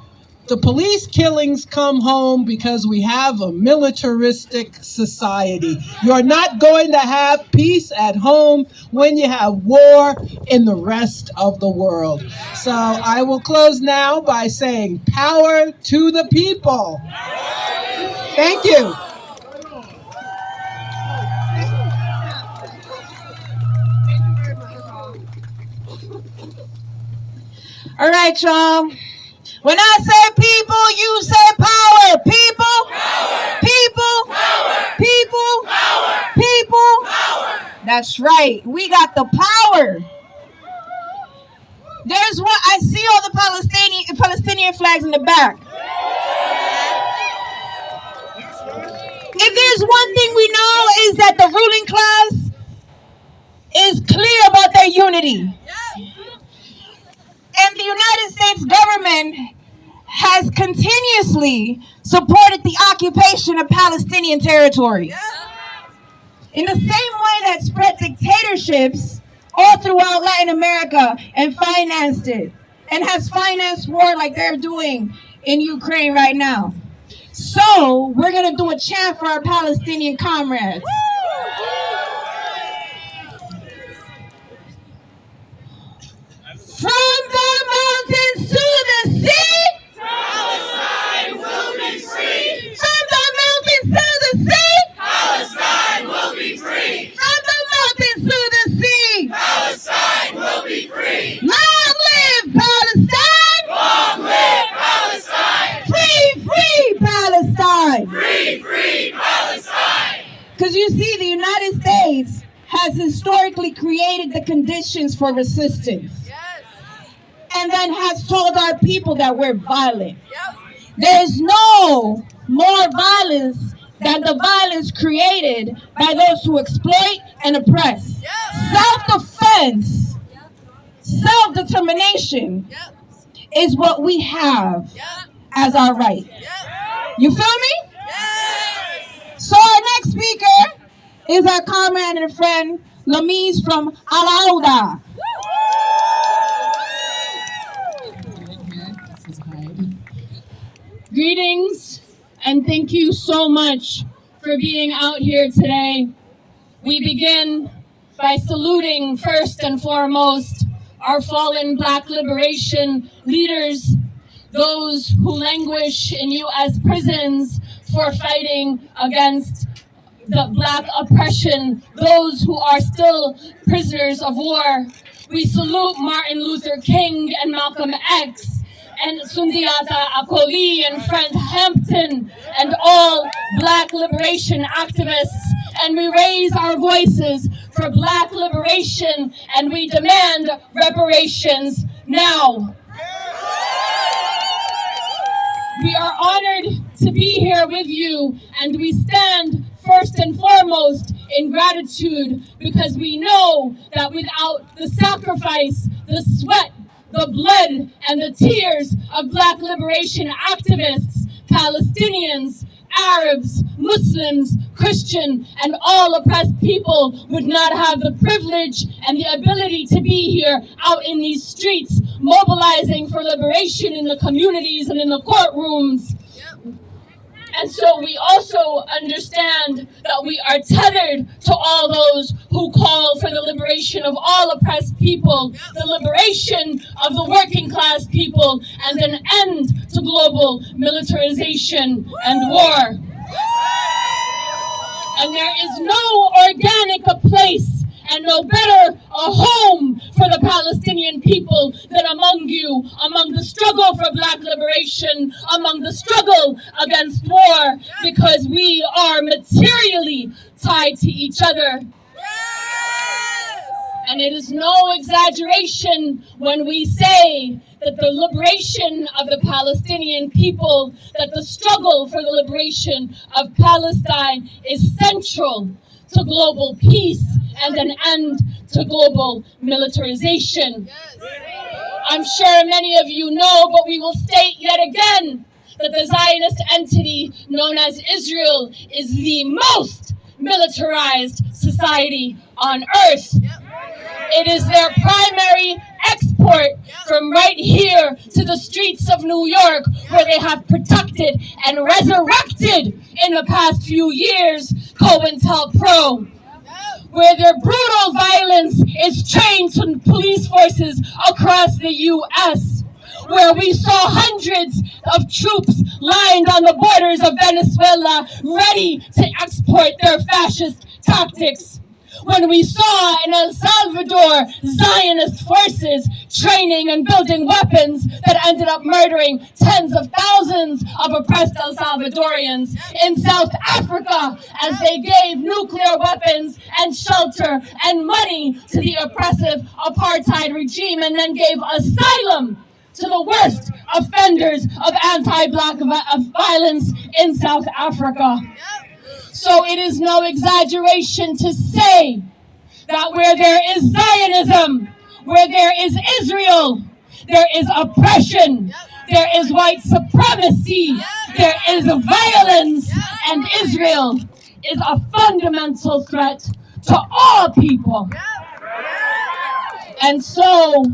the police killings come home because we have a militaristic society. You're not going to have peace at home when you have war in the rest of the world. So I will close now by saying power to the people. Thank you. All right, y'all. When I say people, you say power. People, power. People, power. People, power. People, power. That's right. We got the power. There's what I see all the Palestinian flags in the back. If there's one thing we know is that the ruling class is clear about their unity. And the United States government has continuously supported the occupation of Palestinian territory. In the same way that spread dictatorships all throughout Latin America and financed it, and has financed war like they're doing in Ukraine right now. So we're going to do a chant for our Palestinian comrades. From the mountains to the sea, Palestine will be free. From the mountains to the sea, Palestine will be free. From the mountains to the sea, Palestine will be free. Long live Palestine! Long live Palestine! Free, free Palestine! Free, free Palestine! Because you see, the United States has historically created the conditions for resistance. And then has told our people that we're violent. There's no more violence than the violence created by those who exploit and oppress. Self-defense, self-determination is what we have as our right. You feel me? So our next speaker is our comrade and friend, Lamise from Alauda. Greetings, and thank you so much for being out here today. We begin by saluting first and foremost our fallen Black liberation leaders, those who languish in U.S. prisons for fighting against the Black oppression, those who are still prisoners of war. We salute Martin Luther King and Malcolm X, and Sundiata Acoli and Fred Hampton, and all Black liberation activists. And we raise our voices for Black liberation, and we demand reparations now. We are honored to be here with you, and we stand first and foremost in gratitude, because we know that without the sacrifice, the sweat, the blood, and the tears of Black liberation activists, Palestinians, Arabs, Muslims, Christian, and all oppressed people would not have the privilege and the ability to be here out in these streets, mobilizing for liberation in the communities and in the courtrooms. And so we also understand that we are tethered to all those who call for the liberation of all oppressed people, the liberation of the working class people, and an end to global militarization and war. And there is no organic a place and no better a home for the Palestinian people than among you, among the struggle for Black liberation, among the struggle against war, because we are materially tied to each other. And it is no exaggeration when we say that the liberation of the Palestinian people, that the struggle for the liberation of Palestine is central to global peace and an end to global militarization. I'm sure many of you know, but we will state yet again that the Zionist entity known as Israel is the most militarized society on earth. It is their primary export from right here to the streets of New York, where they have protected and resurrected in the past few years COINTELPRO, where their brutal violence is trained to police forces across the U.S., where we saw hundreds of troops lined on the borders of Venezuela ready to export their fascist tactics, when we saw in El Salvador Zionist forces training and building weapons that ended up murdering tens of thousands of oppressed El Salvadorians, in South Africa as they gave nuclear weapons and shelter and money to the oppressive apartheid regime, and then gave asylum to the worst offenders of anti-Black violence in South Africa. So it is no exaggeration to say that where there is Zionism, where there is Israel, there is oppression, there is white supremacy, there is violence, and Israel is a fundamental threat to all people. And so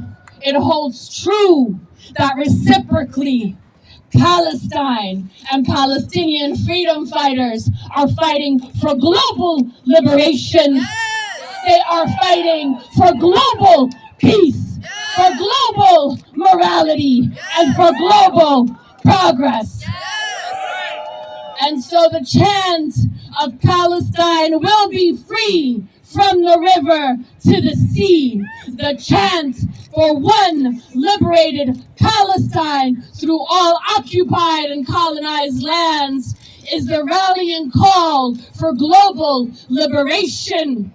it holds true that reciprocally, Palestine and Palestinian freedom fighters are fighting for global liberation. Yes. They are fighting for global peace, yes, for global morality, yes, and for global progress. Yes. And so the chant of Palestine will be free from the river to the sea. The chant for one liberated Palestine through all occupied and colonized lands is the rallying call for global liberation.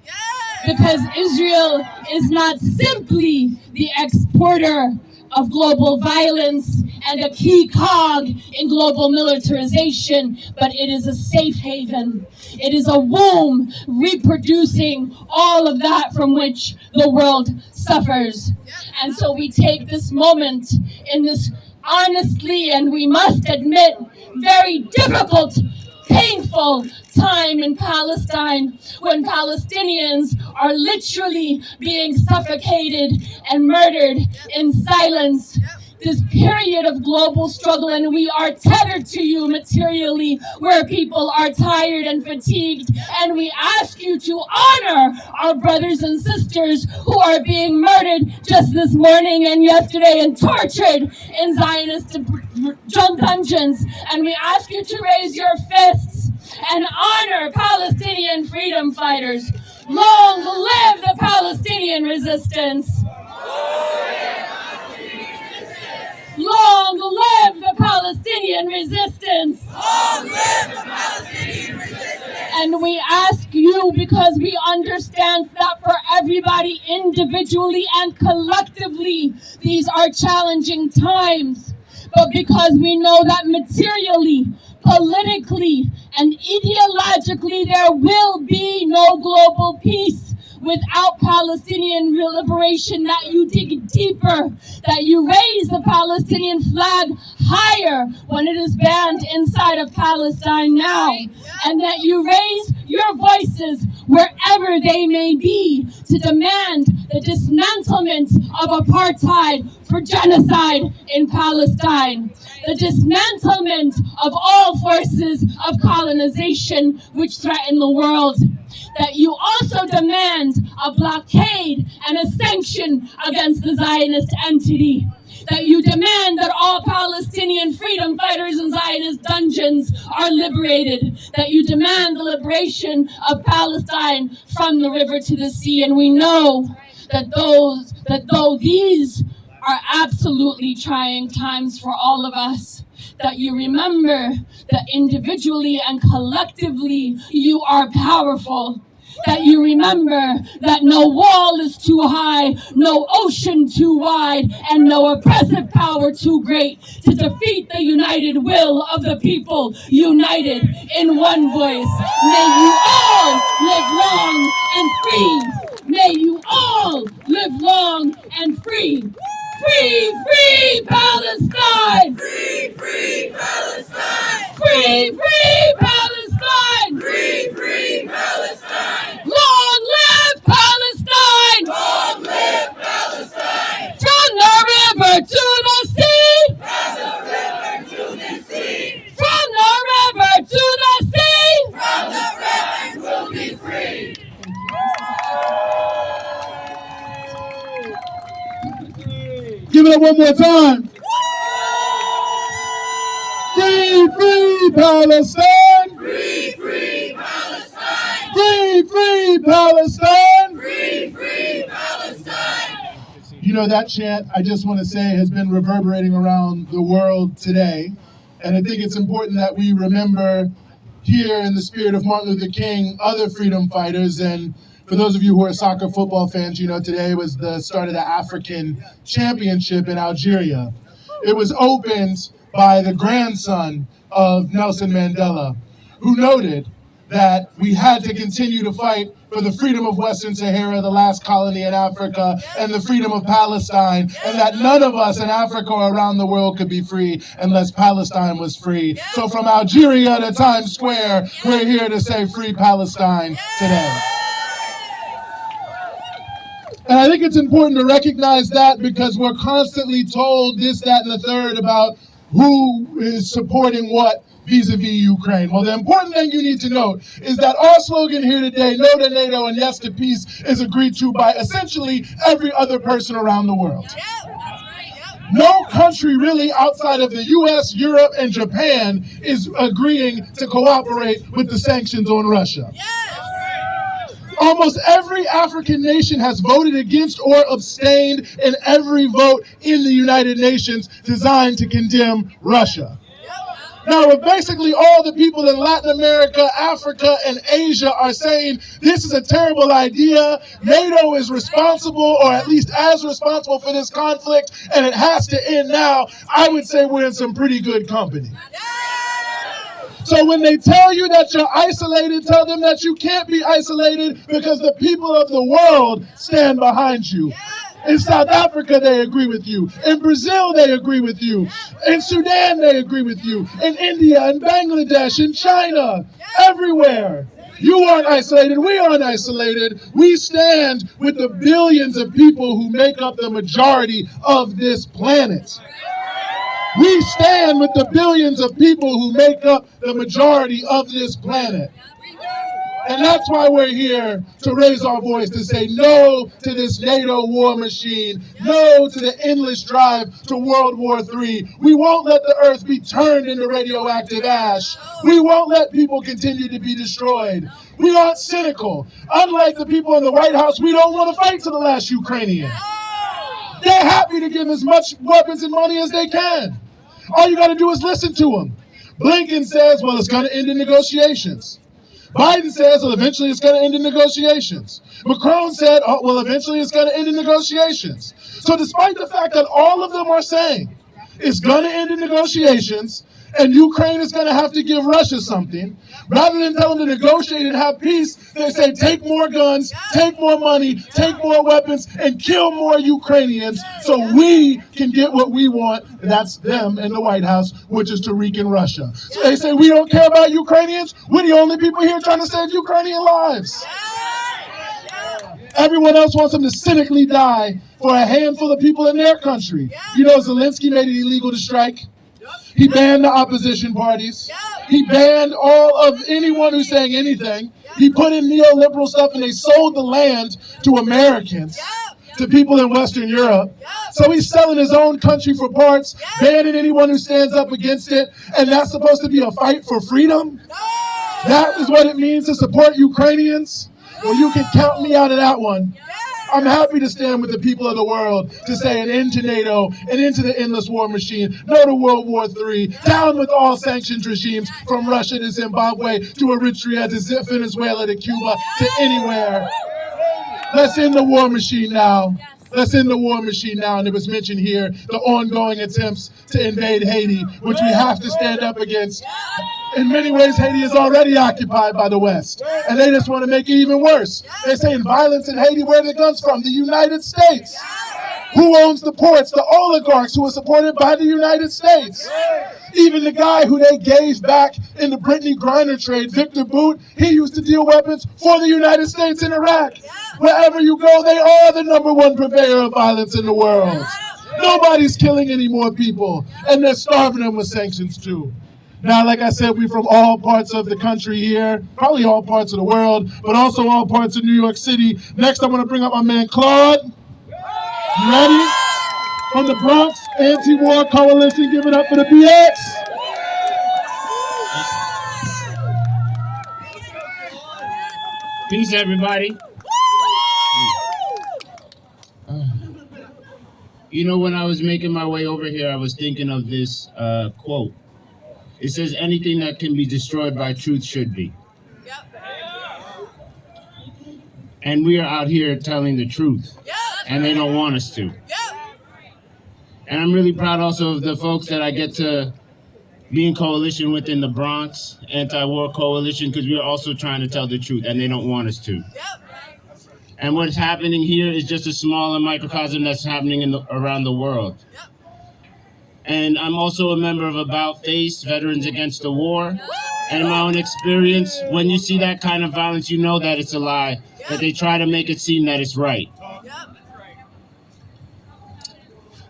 Because Israel is not simply the exporter of global violence and a key cog in global militarization, but it is a safe haven. It is a womb reproducing all of that from which the world suffers. And so we take this moment in this honestly, and we must admit, very difficult, painful time in Palestine, when Palestinians are literally being suffocated and murdered in silence. This period of global struggle, and we are tethered to you materially, where people are tired and fatigued, and we ask you to honor our brothers and sisters who are being murdered just this morning and yesterday and tortured in Zionist dungeons, and we ask you to raise your fists and honor Palestinian freedom fighters. Long live the Palestinian resistance! Long live the Palestinian resistance! Long live the Palestinian resistance! And we ask you, because we understand that for everybody individually and collectively, these are challenging times. But because we know that materially, politically, and ideologically, there will be no global peace without Palestinian liberation, that you dig deeper, that you raise the Palestinian flag higher when it is banned inside of Palestine now, and that you raise your voices wherever they may be to demand the dismantlement of apartheid for genocide in Palestine, the dismantlement of all forces of colonization which threaten the world, that you also demand a blockade and a sanction against the Zionist entity, that you demand that all Palestinian freedom fighters in Zionist dungeons are liberated, that you demand the liberation of Palestine from the river to the sea. And we know that though these are absolutely trying times for all of us, that you remember that individually and collectively you are powerful. That you remember that no wall is too high, no ocean too wide, and no oppressive power too great to defeat the united will of the people, united in one voice. May you all live long and free. May you all live long and free. Free, free Palestine! Free, free Palestine! Free, free Palestine! Free, free Palestine! Long live Palestine! Long live Palestine! From the river to the sea! From the river to the sea! From the river to the sea! From the river to be free! Give it up one more time. Free, free Palestine. Free, free Palestine! Free, free Palestine. Free, free Palestine! You know, that chant, I just want to say, has been reverberating around the world today. And I think it's important that we remember here in the spirit of Martin Luther King, other freedom fighters. And for those of you who are soccer football fans, you know today was the start of the African Championship in Algeria. It was opened by the grandson of Nelson Mandela, who noted that we had to continue to fight for the freedom of Western Sahara, the last colony in Africa, and the freedom of Palestine, and that none of us in Africa or around the world could be free unless Palestine was free. So from Algeria to Times Square, we're here to say free Palestine today. And I think it's important to recognize that because we're constantly told this, that, and the third about who is supporting what vis-a-vis Ukraine. Well, the important thing you need to note is that our slogan here today, No to NATO and Yes to Peace, is agreed to by essentially every other person around the world. No country really outside of the US, Europe, and Japan is agreeing to cooperate with the sanctions on Russia. Almost every African nation has voted against or abstained in every vote in the United Nations designed to condemn Russia. Now, if basically all the people in Latin America, Africa, and Asia are saying this is a terrible idea, NATO is responsible, or at least as responsible for this conflict, and it has to end now, I would say we're in some pretty good company. So when they tell you that you're isolated, tell them that you can't be isolated because the people of the world stand behind you. In South Africa, they agree with you. In Brazil, they agree with you. In Sudan, they agree with you. In India, in Bangladesh, in China, everywhere. You aren't isolated. We aren't isolated. We stand with the billions of people who make up the majority of this planet. We stand with the billions of people who make up the majority of this planet. And that's why we're here to raise our voice to say no to this NATO war machine, no to the endless drive to World War III. We won't let the earth be turned into radioactive ash. We won't let people continue to be destroyed. We aren't cynical. Unlike the people in the White House, we don't want to fight to the last Ukrainian. They're happy to give as much weapons and money as they can. All you got to do is listen to them. Blinken says, well, it's going to end in negotiations. Biden says, well, eventually it's going to end in negotiations. Macron said, oh, well, eventually it's going to end in negotiations. So despite the fact that all of them are saying it's going to end in negotiations and Ukraine is going to have to give Russia something, rather than tell them to negotiate and have peace, they say take more guns, take more money, take more weapons, and kill more Ukrainians so we can get what we want. That's them in the White House, which is Tariq in Russia. So they say we don't care about Ukrainians. We're the only people here trying to save Ukrainian lives. Everyone else wants them to cynically die for a handful of people in their country. You know, Zelensky made it illegal to strike. He banned the opposition parties. He banned all of anyone who's saying anything. He put in neoliberal stuff, and they sold the land to Americans, to people in Western Europe. So he's selling his own country for parts, banning anyone who stands up against it, and that's supposed to be a fight for freedom? That is what it means to support Ukrainians? Well, you can count me out of that one. I'm happy to stand with the people of the world to say an end to NATO, an end to the endless war machine, no to World War III, down with all sanctions regimes from Russia to Zimbabwe to Eritrea to Venezuela to Cuba to anywhere. Let's end the war machine now. Let's end the war machine now. And it was mentioned here, the ongoing attempts to invade Haiti, which we have to stand up against. In many ways, Haiti is already occupied by the West, and they just want to make it even worse. They're saying violence in Haiti, where are the guns from? The United States. Who owns the ports? The oligarchs who are supported by the United States. Even the guy who they gave back in the Brittany Griner trade, Victor Boot, he used to deal weapons for the United States in Iraq. Wherever you go, they are the #1 purveyor of violence in the world. Nobody's killing any more people, and they're starving them with sanctions too. Now, like I said, we're from all parts of the country here, probably all parts of the world, but also all parts of New York City. Next, I want to bring up my man Claude. You ready? From the Bronx Anti-War Coalition, give it up for the BX. Peace, everybody. You know, when I was making my way over here, I was thinking of this quote. It says, anything that can be destroyed by truth should be. And we are out here telling the truth. And they don't want us to. And I'm really proud also of the folks that I get to be in coalition with in the Bronx Anti-War Coalition, because we are also trying to tell the truth, and they don't want us to. And what's happening here is just a smaller microcosm that's happening around the world. And I'm also a member of About Face, Veterans Against the War. And in my own experience, when you see that kind of violence, you know that it's a lie, that they try to make it seem that it's right.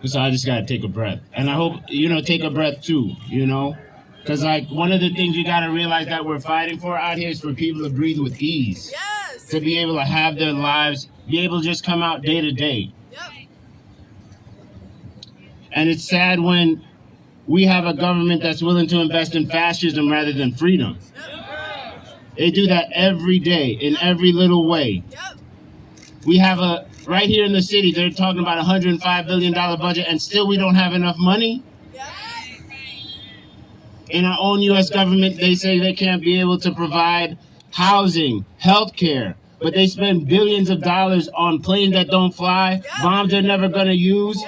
So I just got to take a breath. And I hope, take a breath too, Because one of the things you got to realize that we're fighting for out here is for people to breathe with ease. To be able to have their lives, be able to just come out day to day. And it's sad when we have a government that's willing to invest in fascism rather than freedom. They do that every day, in every little way. We have right here in the city, they're talking about a $105 billion budget, and still we don't have enough money. In our own U.S. government, they say they can't be able to provide housing, health care, but they spend billions of dollars on planes that don't fly, bombs they're never going to use.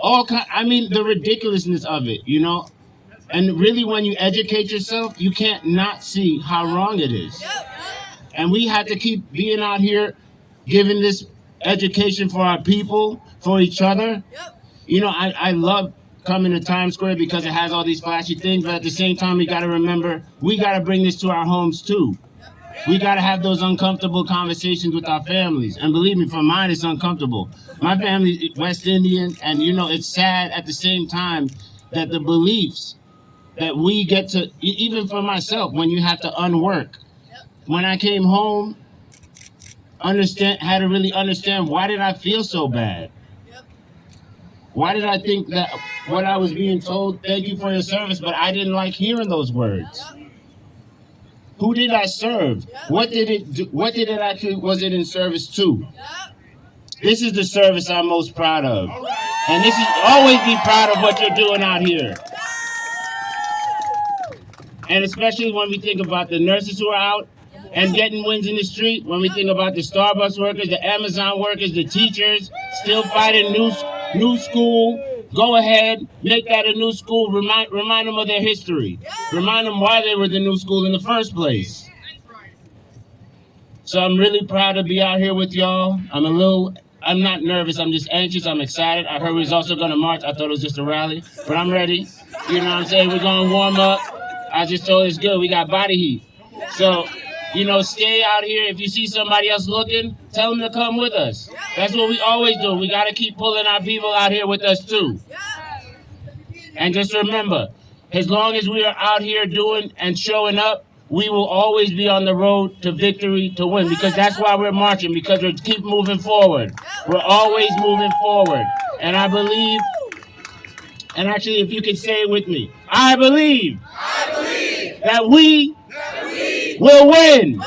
The ridiculousness of it, And really, when you educate yourself, you can't not see how wrong it is. And we have to keep being out here giving this education for our people, for each other. I love coming to Times Square because it has all these flashy things, but at the same time, we got to remember, we got to bring this to our homes too. We got to have those uncomfortable conversations with our families. And believe me, for mine, it's uncomfortable. My family is West Indian, and it's sad at the same time that the beliefs that we get to, even for myself, when you have to unwork. When I came home, had to really understand, why did I feel so bad? Why did I think that what I was being told, thank you for your service, but I didn't like hearing those words? Who did I serve? What did it do? What did it actually, was it in service to? This is the service I'm most proud of. And this is, always be proud of what you're doing out here. And especially when we think about the nurses who are out and getting wins in the street, when we think about the Starbucks workers, the Amazon workers, the teachers, still fighting new school. Go ahead, make that a new school, remind them of their history. Remind them why they were the new school in the first place. So I'm really proud to be out here with y'all. I'm not nervous, I'm just anxious, I'm excited. I heard we was also gonna march, I thought it was just a rally, but I'm ready. You know what I'm saying, we're gonna warm up. I just told it's good, we got body heat. So Stay out here. If you see somebody else looking, tell them to come with us. That's what we always do. We got to keep pulling our people out here with us too. And just remember, as long as we are out here doing and showing up, we will always be on the road to victory to win, because that's why we're marching, because we keep moving forward. We're always moving forward. And I believe, and actually if you can say it with me, I believe that we will win.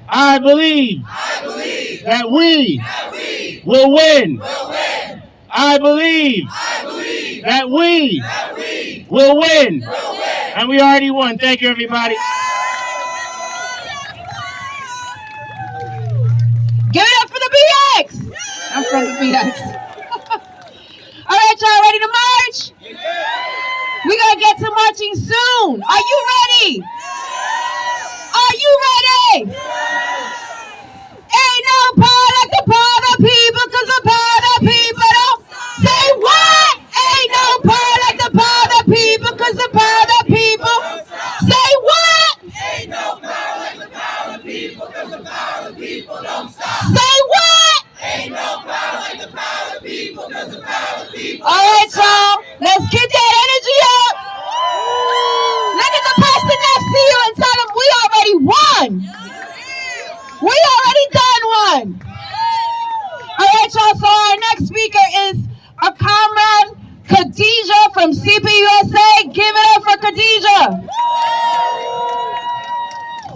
I believe that we will win. I believe that we will win. And we already won. Thank you, everybody. Give it up for the BX. I'm from the BX. All right, y'all ready to march? We're going to get to marching soon. Are you ready? Are you ready? Ain't no power like the power of the people, because the power of the people don't say what? Ain't no power like the power of the people, because the power of the people say what? Ain't no power like the power of the people, because the power of the people don't stop. Say what? Ain't no power like the power of the people, because the power of the people. All right, y'all. Let's get that energy up. Look at the person next to you and tell them we already won. We already done one. All right, y'all. So our next speaker is a comrade, Khadija from CPUSA. Give it up for Khadija.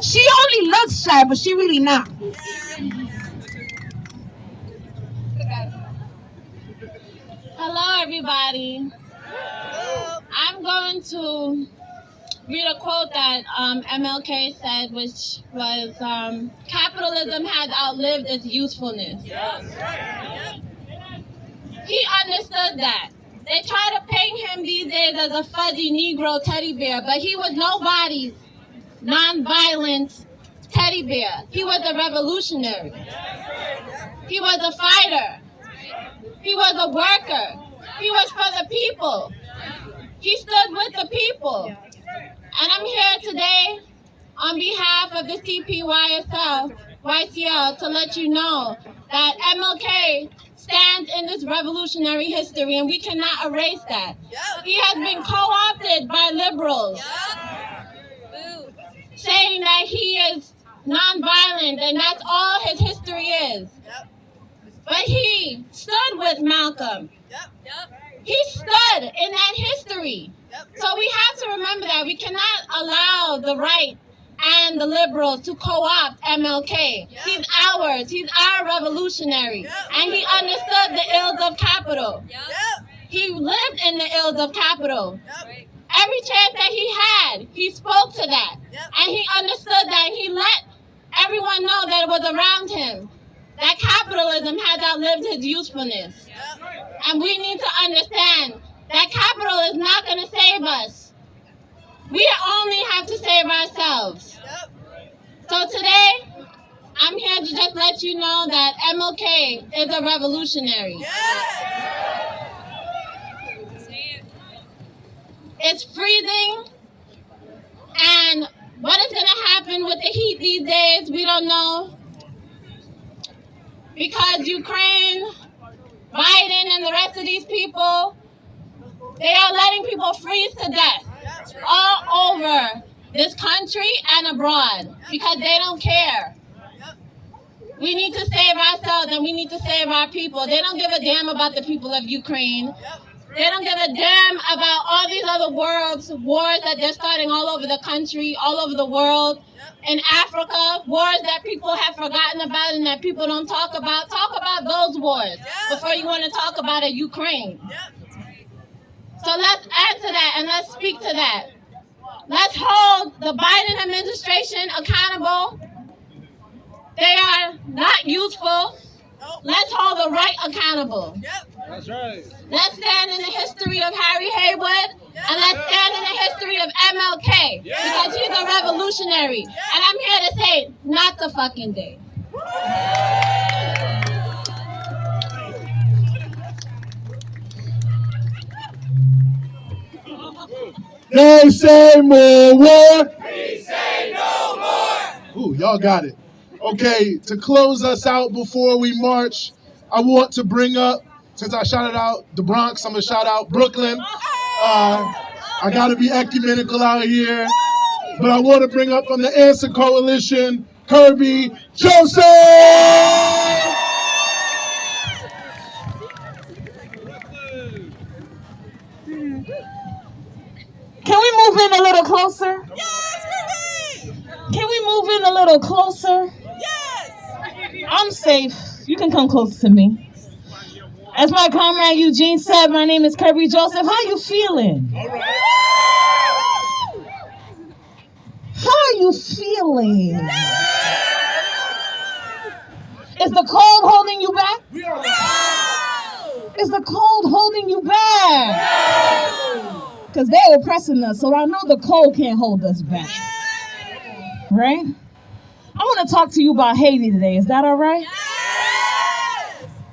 She only looks shy, but she really not. Hello, everybody. I'm going to read a quote that MLK said, which was, capitalism has outlived its usefulness. He understood that. They try to paint him these days as a fuzzy Negro teddy bear, but he was nobody's non-violent teddy bear. He was a revolutionary. He was a fighter. He was a worker. He was for the people. He stood with the people. And I'm here today on behalf of the YCL to let you know that MLK stands in this revolutionary history, and we cannot erase that. He has been co-opted by liberals, saying that he is nonviolent and that's all his history is. But he stood with Malcolm. He stood in that history. So we have to remember that we cannot allow the right and the liberals to co-opt MLK. He's ours. He's our revolutionary. And he understood the ills of capital. He lived in the ills of capital. Every chance that he had, he spoke to that. And he understood that, and he let everyone know that it was around him, that capitalism has outlived its usefulness. And we need to understand that capital is not going to save us. We only have to save ourselves. So today, I'm here to just let you know that MLK is a revolutionary. It's freezing, and what is going to happen with the heat these days, we don't know. Because Ukraine, Biden, and the rest of these people, they are letting people freeze to death all over this country and abroad because they don't care. We need to save ourselves and we need to save our people. They don't give a damn about the people of Ukraine. They don't give a damn about all these other wars that they're starting all over the country, all over the world. In Africa, wars that people have forgotten about and that people don't talk about. Talk about those wars before you want to talk about Ukraine. So let's answer that and let's speak to that. Let's hold the Biden administration accountable. They are not useful. Let's hold the right accountable. That's right. Let's stand in the history of Harry Haywood, and let's stand in the history of MLK, because he's a revolutionary. And I'm here to say, not the fucking day. They say more war. We say no more. Ooh, Y'all got it. Okay, to close us out before we march, I want to bring up, since I shouted out the Bronx, I'm going to shout out Brooklyn. I got to be ecumenical out here. But I want to bring up from the Answer Coalition, Kirby Joseph! Can we move in a little closer? Can we move in a little closer? I'm safe. You can come closer to me. As my comrade Eugene said, my name is Kirby Joseph. How you feeling? All right. How are you feeling? Is the cold holding you back? Is the cold holding you back? Because they were pressing us, so I know the cold can't hold us back. Right? I want to talk to you about Haiti today. Is that all right?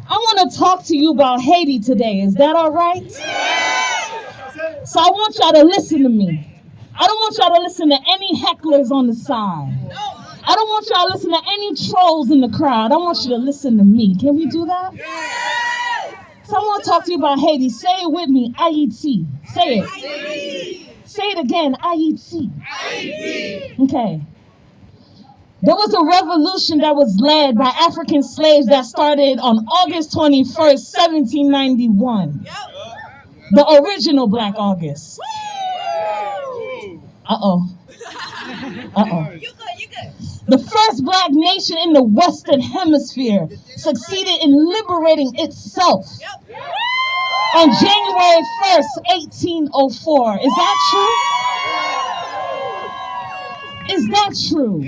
I want to talk to you about Haiti today. Is that all right? So I want y'all to listen to me. I don't want y'all to listen to any hecklers on the side. I don't want y'all to listen to any trolls in the crowd. I want you to listen to me. Can we do that? So I want to talk to you about Haiti. Say it with me. Haiti. Say it. Say it again. Haiti. Okay. There was a revolution that was led by African slaves that started on August 21st, 1791. The original Black August. Uh-oh. The first Black nation in the Western Hemisphere succeeded in liberating itself on January 1st, 1804. Is that true? Is that true?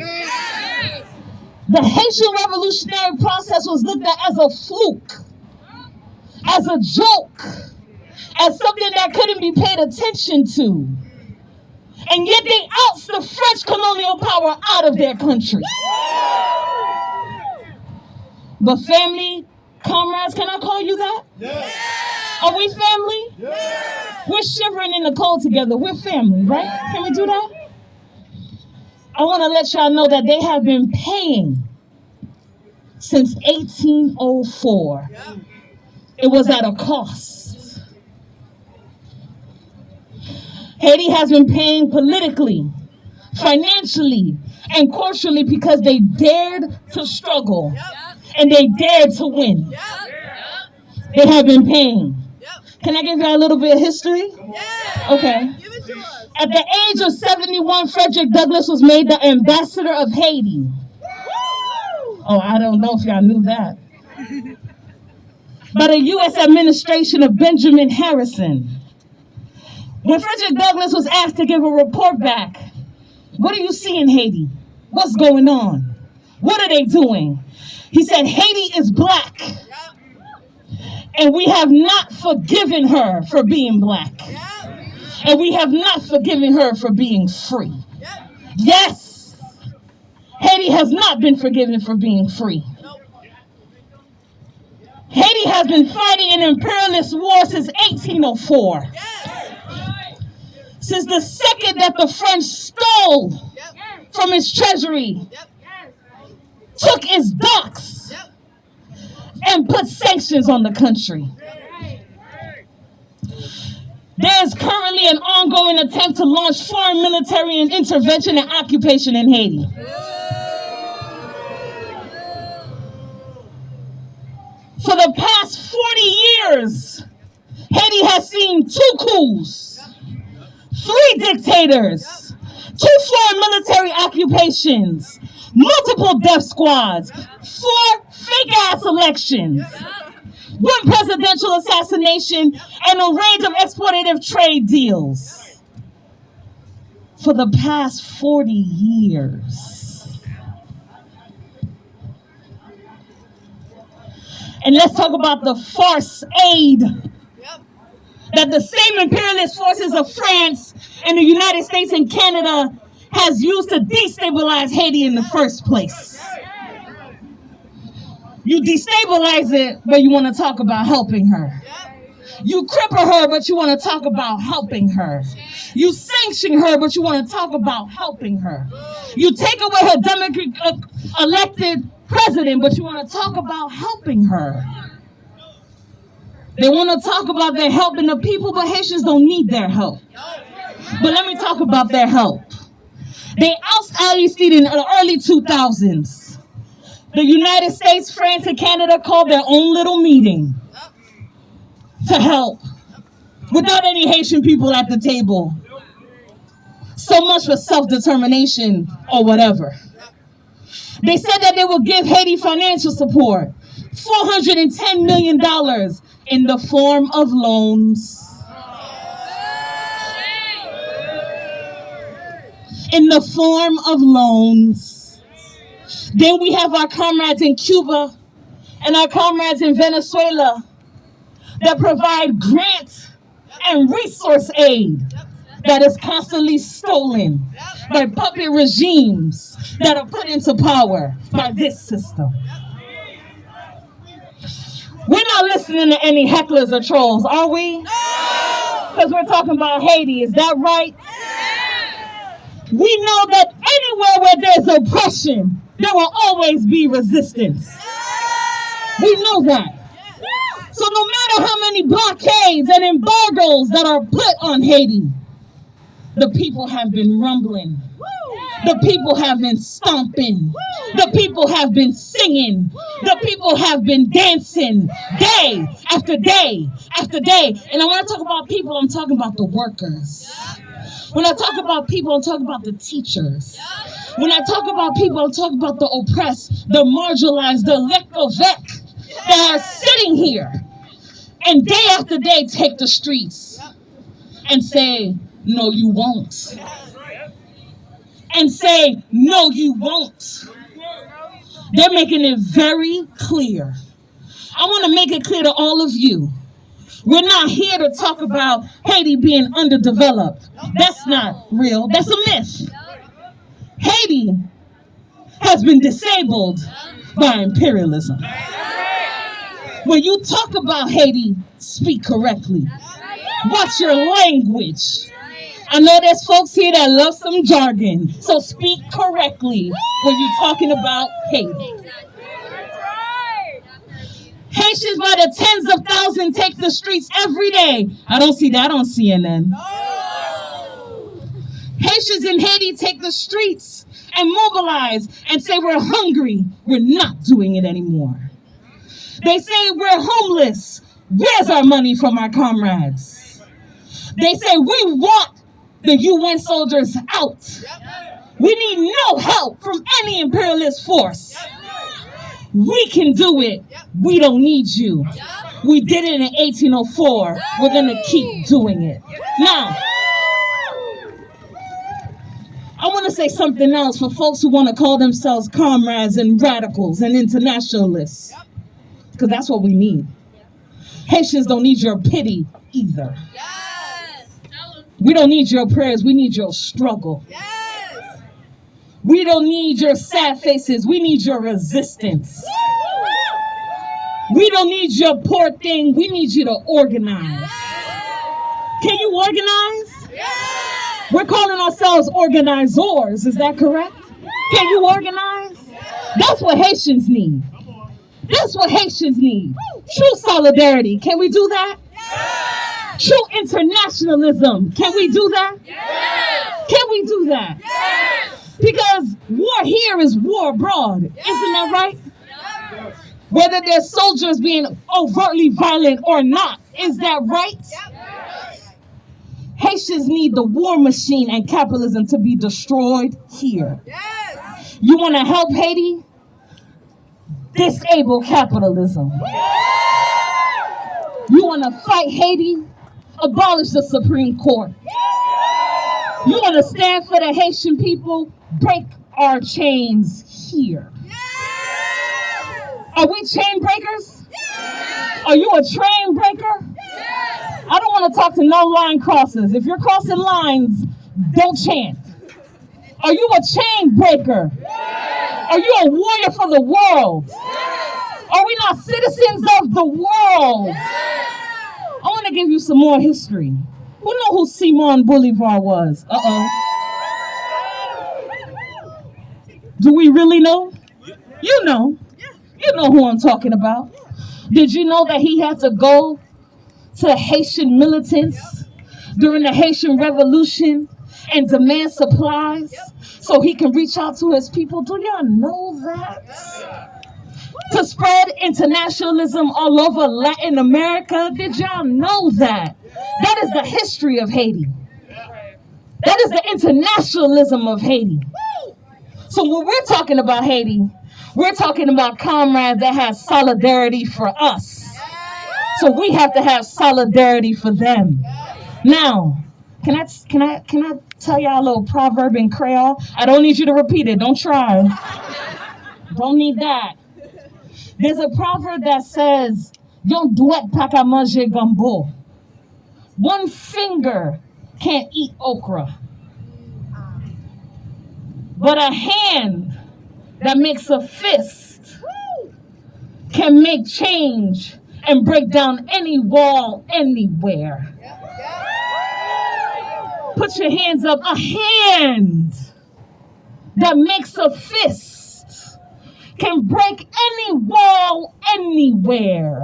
The Haitian revolutionary process was looked at as a fluke, as a joke, as something that couldn't be paid attention to. And yet they oust the French colonial power out of their country. But family, comrades, can I call you that? Yes. Are we family? Yes. We're shivering in the cold together. We're family, right? Can we do that? I want to let y'all know that they have been paying since 1804. It was at a cost. Haiti has been paying politically, financially, and culturally because they dared to struggle and they dared to win. They have been paying. Can I give you a little bit of history? Okay. At the age of 71, Frederick Douglass was made the ambassador of Haiti. Oh, I don't know if y'all knew that. By the U.S. administration of Benjamin Harrison. When Frederick Douglass was asked to give a report back, what do you see in Haiti? What's going on? What are they doing? He said, Haiti is Black. And we have not forgiven her for being Black. And we have not forgiven her for being free. Yes, Haiti has not been forgiven for being free. Haiti has been fighting an imperialist war since 1804. Since the second that the French stole from its treasury, took its docks, and put sanctions on the country. There is currently an ongoing attempt to launch foreign military intervention and occupation in Haiti. For the past 40 years, Haiti has seen 2 coups, 3 dictators, 2 foreign military occupations, multiple death squads, 4 fake-ass elections, 1 presidential assassination, and a range of exploitative trade deals. For the past 40 years. And let's talk about the farce aid that the same imperialist forces of France and the United States and Canada has used to destabilize Haiti in the first place. You destabilize it, but you want to talk about helping her. You cripple her, but you want to talk about helping her. You sanction her, but you want to talk about helping her. You take away her democratic elected president, but you want to talk about helping her. They want to talk about their helping the people, but Haitians don't need their help. But let me talk about their help. They ousted Aristide in the early 2000s. The United States, France, and Canada called their own little meeting to help without any Haitian people at the table. So much for self-determination or whatever. They said that they will give Haiti financial support, $410 million in the form of loans. In the form of loans. Then we have our comrades in Cuba and our comrades in Venezuela that provide grants and resource aid that is constantly stolen by puppet regimes that are put into power by this system. We're not listening to any hecklers or trolls, are we? Because we're talking about Haiti, is that right? We know that anywhere where there's oppression, there will always be resistance. We know that. So no matter how many blockades and embargoes that are put on Haiti, the people have been rumbling. The people have been stomping. The people have been singing. The people have been dancing day after day after day. And I want to talk about people, I'm talking about the workers. When I talk about people, I'm talking about the teachers. When I talk about people, I'm talking about the oppressed, the marginalized, the Lekovec that are sitting here and day after day take the streets and say, no, you won't. And say, no, you won't. They're making it very clear. I want to make it clear to all of you. We're not here to talk about Haiti being underdeveloped. That's not real. That's a myth. Haiti has been disabled by imperialism. When you talk about Haiti, speak correctly. Watch your language. I know there's folks here that love some jargon, so speak correctly when you're talking about Haiti. Haitians by the tens of thousands take the streets every day. I don't see that on CNN. Haitians in Haiti take the streets and mobilize and say we're hungry. We're not doing it anymore. They say we're homeless. Where's our money from our comrades? They say we want the UN soldiers out. We need no help from any imperialist force. We can do it. We don't need you. We did it in 1804. We're going to keep doing it. Now, I want to say something else for folks who want to call themselves comrades and radicals and internationalists. Because that's what we need. Haitians don't need your pity either. We don't need your prayers. We need your struggle. We don't need your sad faces. We need your resistance. We don't need your poor thing. We need you to organize. Can you organize? We're calling ourselves organizers. Is that correct? Can you organize? That's what Haitians need. That's what Haitians need. True solidarity. Can we do that? True internationalism. Can we do that? Can we do that? Because war here is war abroad. Isn't that right? Whether there's soldiers being overtly violent or not. Is that right? Haitians need the war machine and capitalism to be destroyed here. You want to help Haiti? Disable capitalism. You want to fight Haiti? Abolish the Supreme Court. You want to stand for the Haitian people? Break our chains here. Are we chain breakers? Are you a train breaker? I don't want to talk to no line crossers. If you're crossing lines, don't chant. Are you a chain breaker? Are you a warrior for the world? Are we not citizens of the world? I want to give you some more history. Who know who Simon Bolivar was? Do we really know? You know. You know who I'm talking about. Did you know that he had to go to Haitian militants during the Haitian Revolution and demand supplies so he can reach out to his people? Do y'all know that? To spread internationalism all over Latin America? Did y'all know that? That is the history of Haiti. That is the internationalism of Haiti. So when we're talking about Haiti, we're talking about comrades that have solidarity for us. So we have to have solidarity for them. Now, can I tell y'all a little proverb in Creole? I don't need you to repeat it. Don't try. Don't need that. There's a proverb that says, "Yon doit pas ka manger gumbo." One finger can't eat okra. But a hand that makes a fist can make change and break down any wall anywhere. Put your hands up. A hand that makes a fist can break any wall anywhere.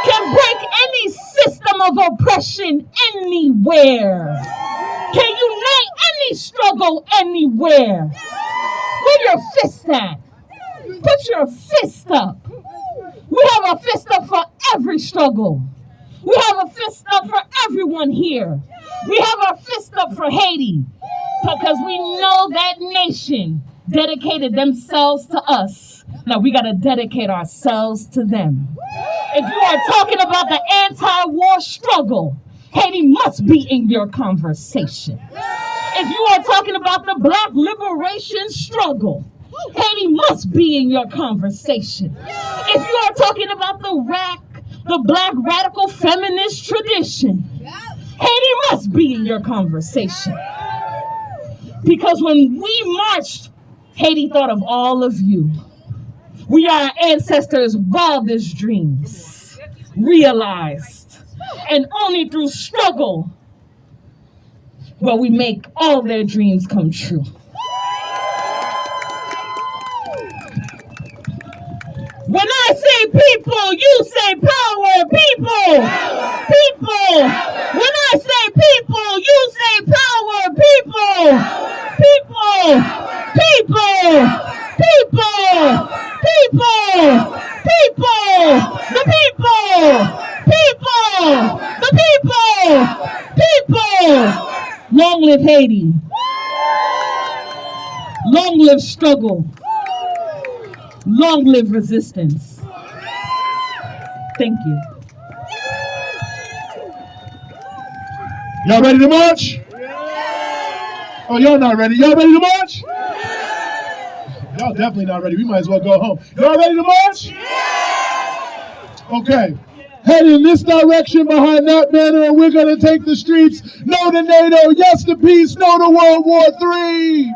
Can break any system of oppression anywhere. Can unite any struggle anywhere. Where your fist at? Put your fist up. We have a fist up for every struggle. We have a fist up for everyone here. We have a fist up for Haiti because we know that nation dedicated themselves to us. Now we got to dedicate ourselves to them. If you are talking about the anti-war struggle, Haiti must be in your conversation. If you are talking about the Black liberation struggle, Haiti must be in your conversation. If you are talking about the Black radical feminist tradition, Haiti must be in your conversation. Because when we marched, Haiti thought of all of you. We are our ancestors' wildest dreams realized. And only through struggle will we make all their dreams come true. When I say people, you say power. People. People. When I say people, you say power. People. People. People. People. People. People. The people. People. The people. People. Long live Haiti. Long live struggle. Long live resistance. Thank you. Y'all ready to march? Oh, y'all not ready. Y'all ready to march? Y'all definitely not ready. We might as well go home. Y'all ready to march? Okay. Head in this direction behind that banner, and we're going to take the streets. No to NATO. Yes to peace. No to World War III.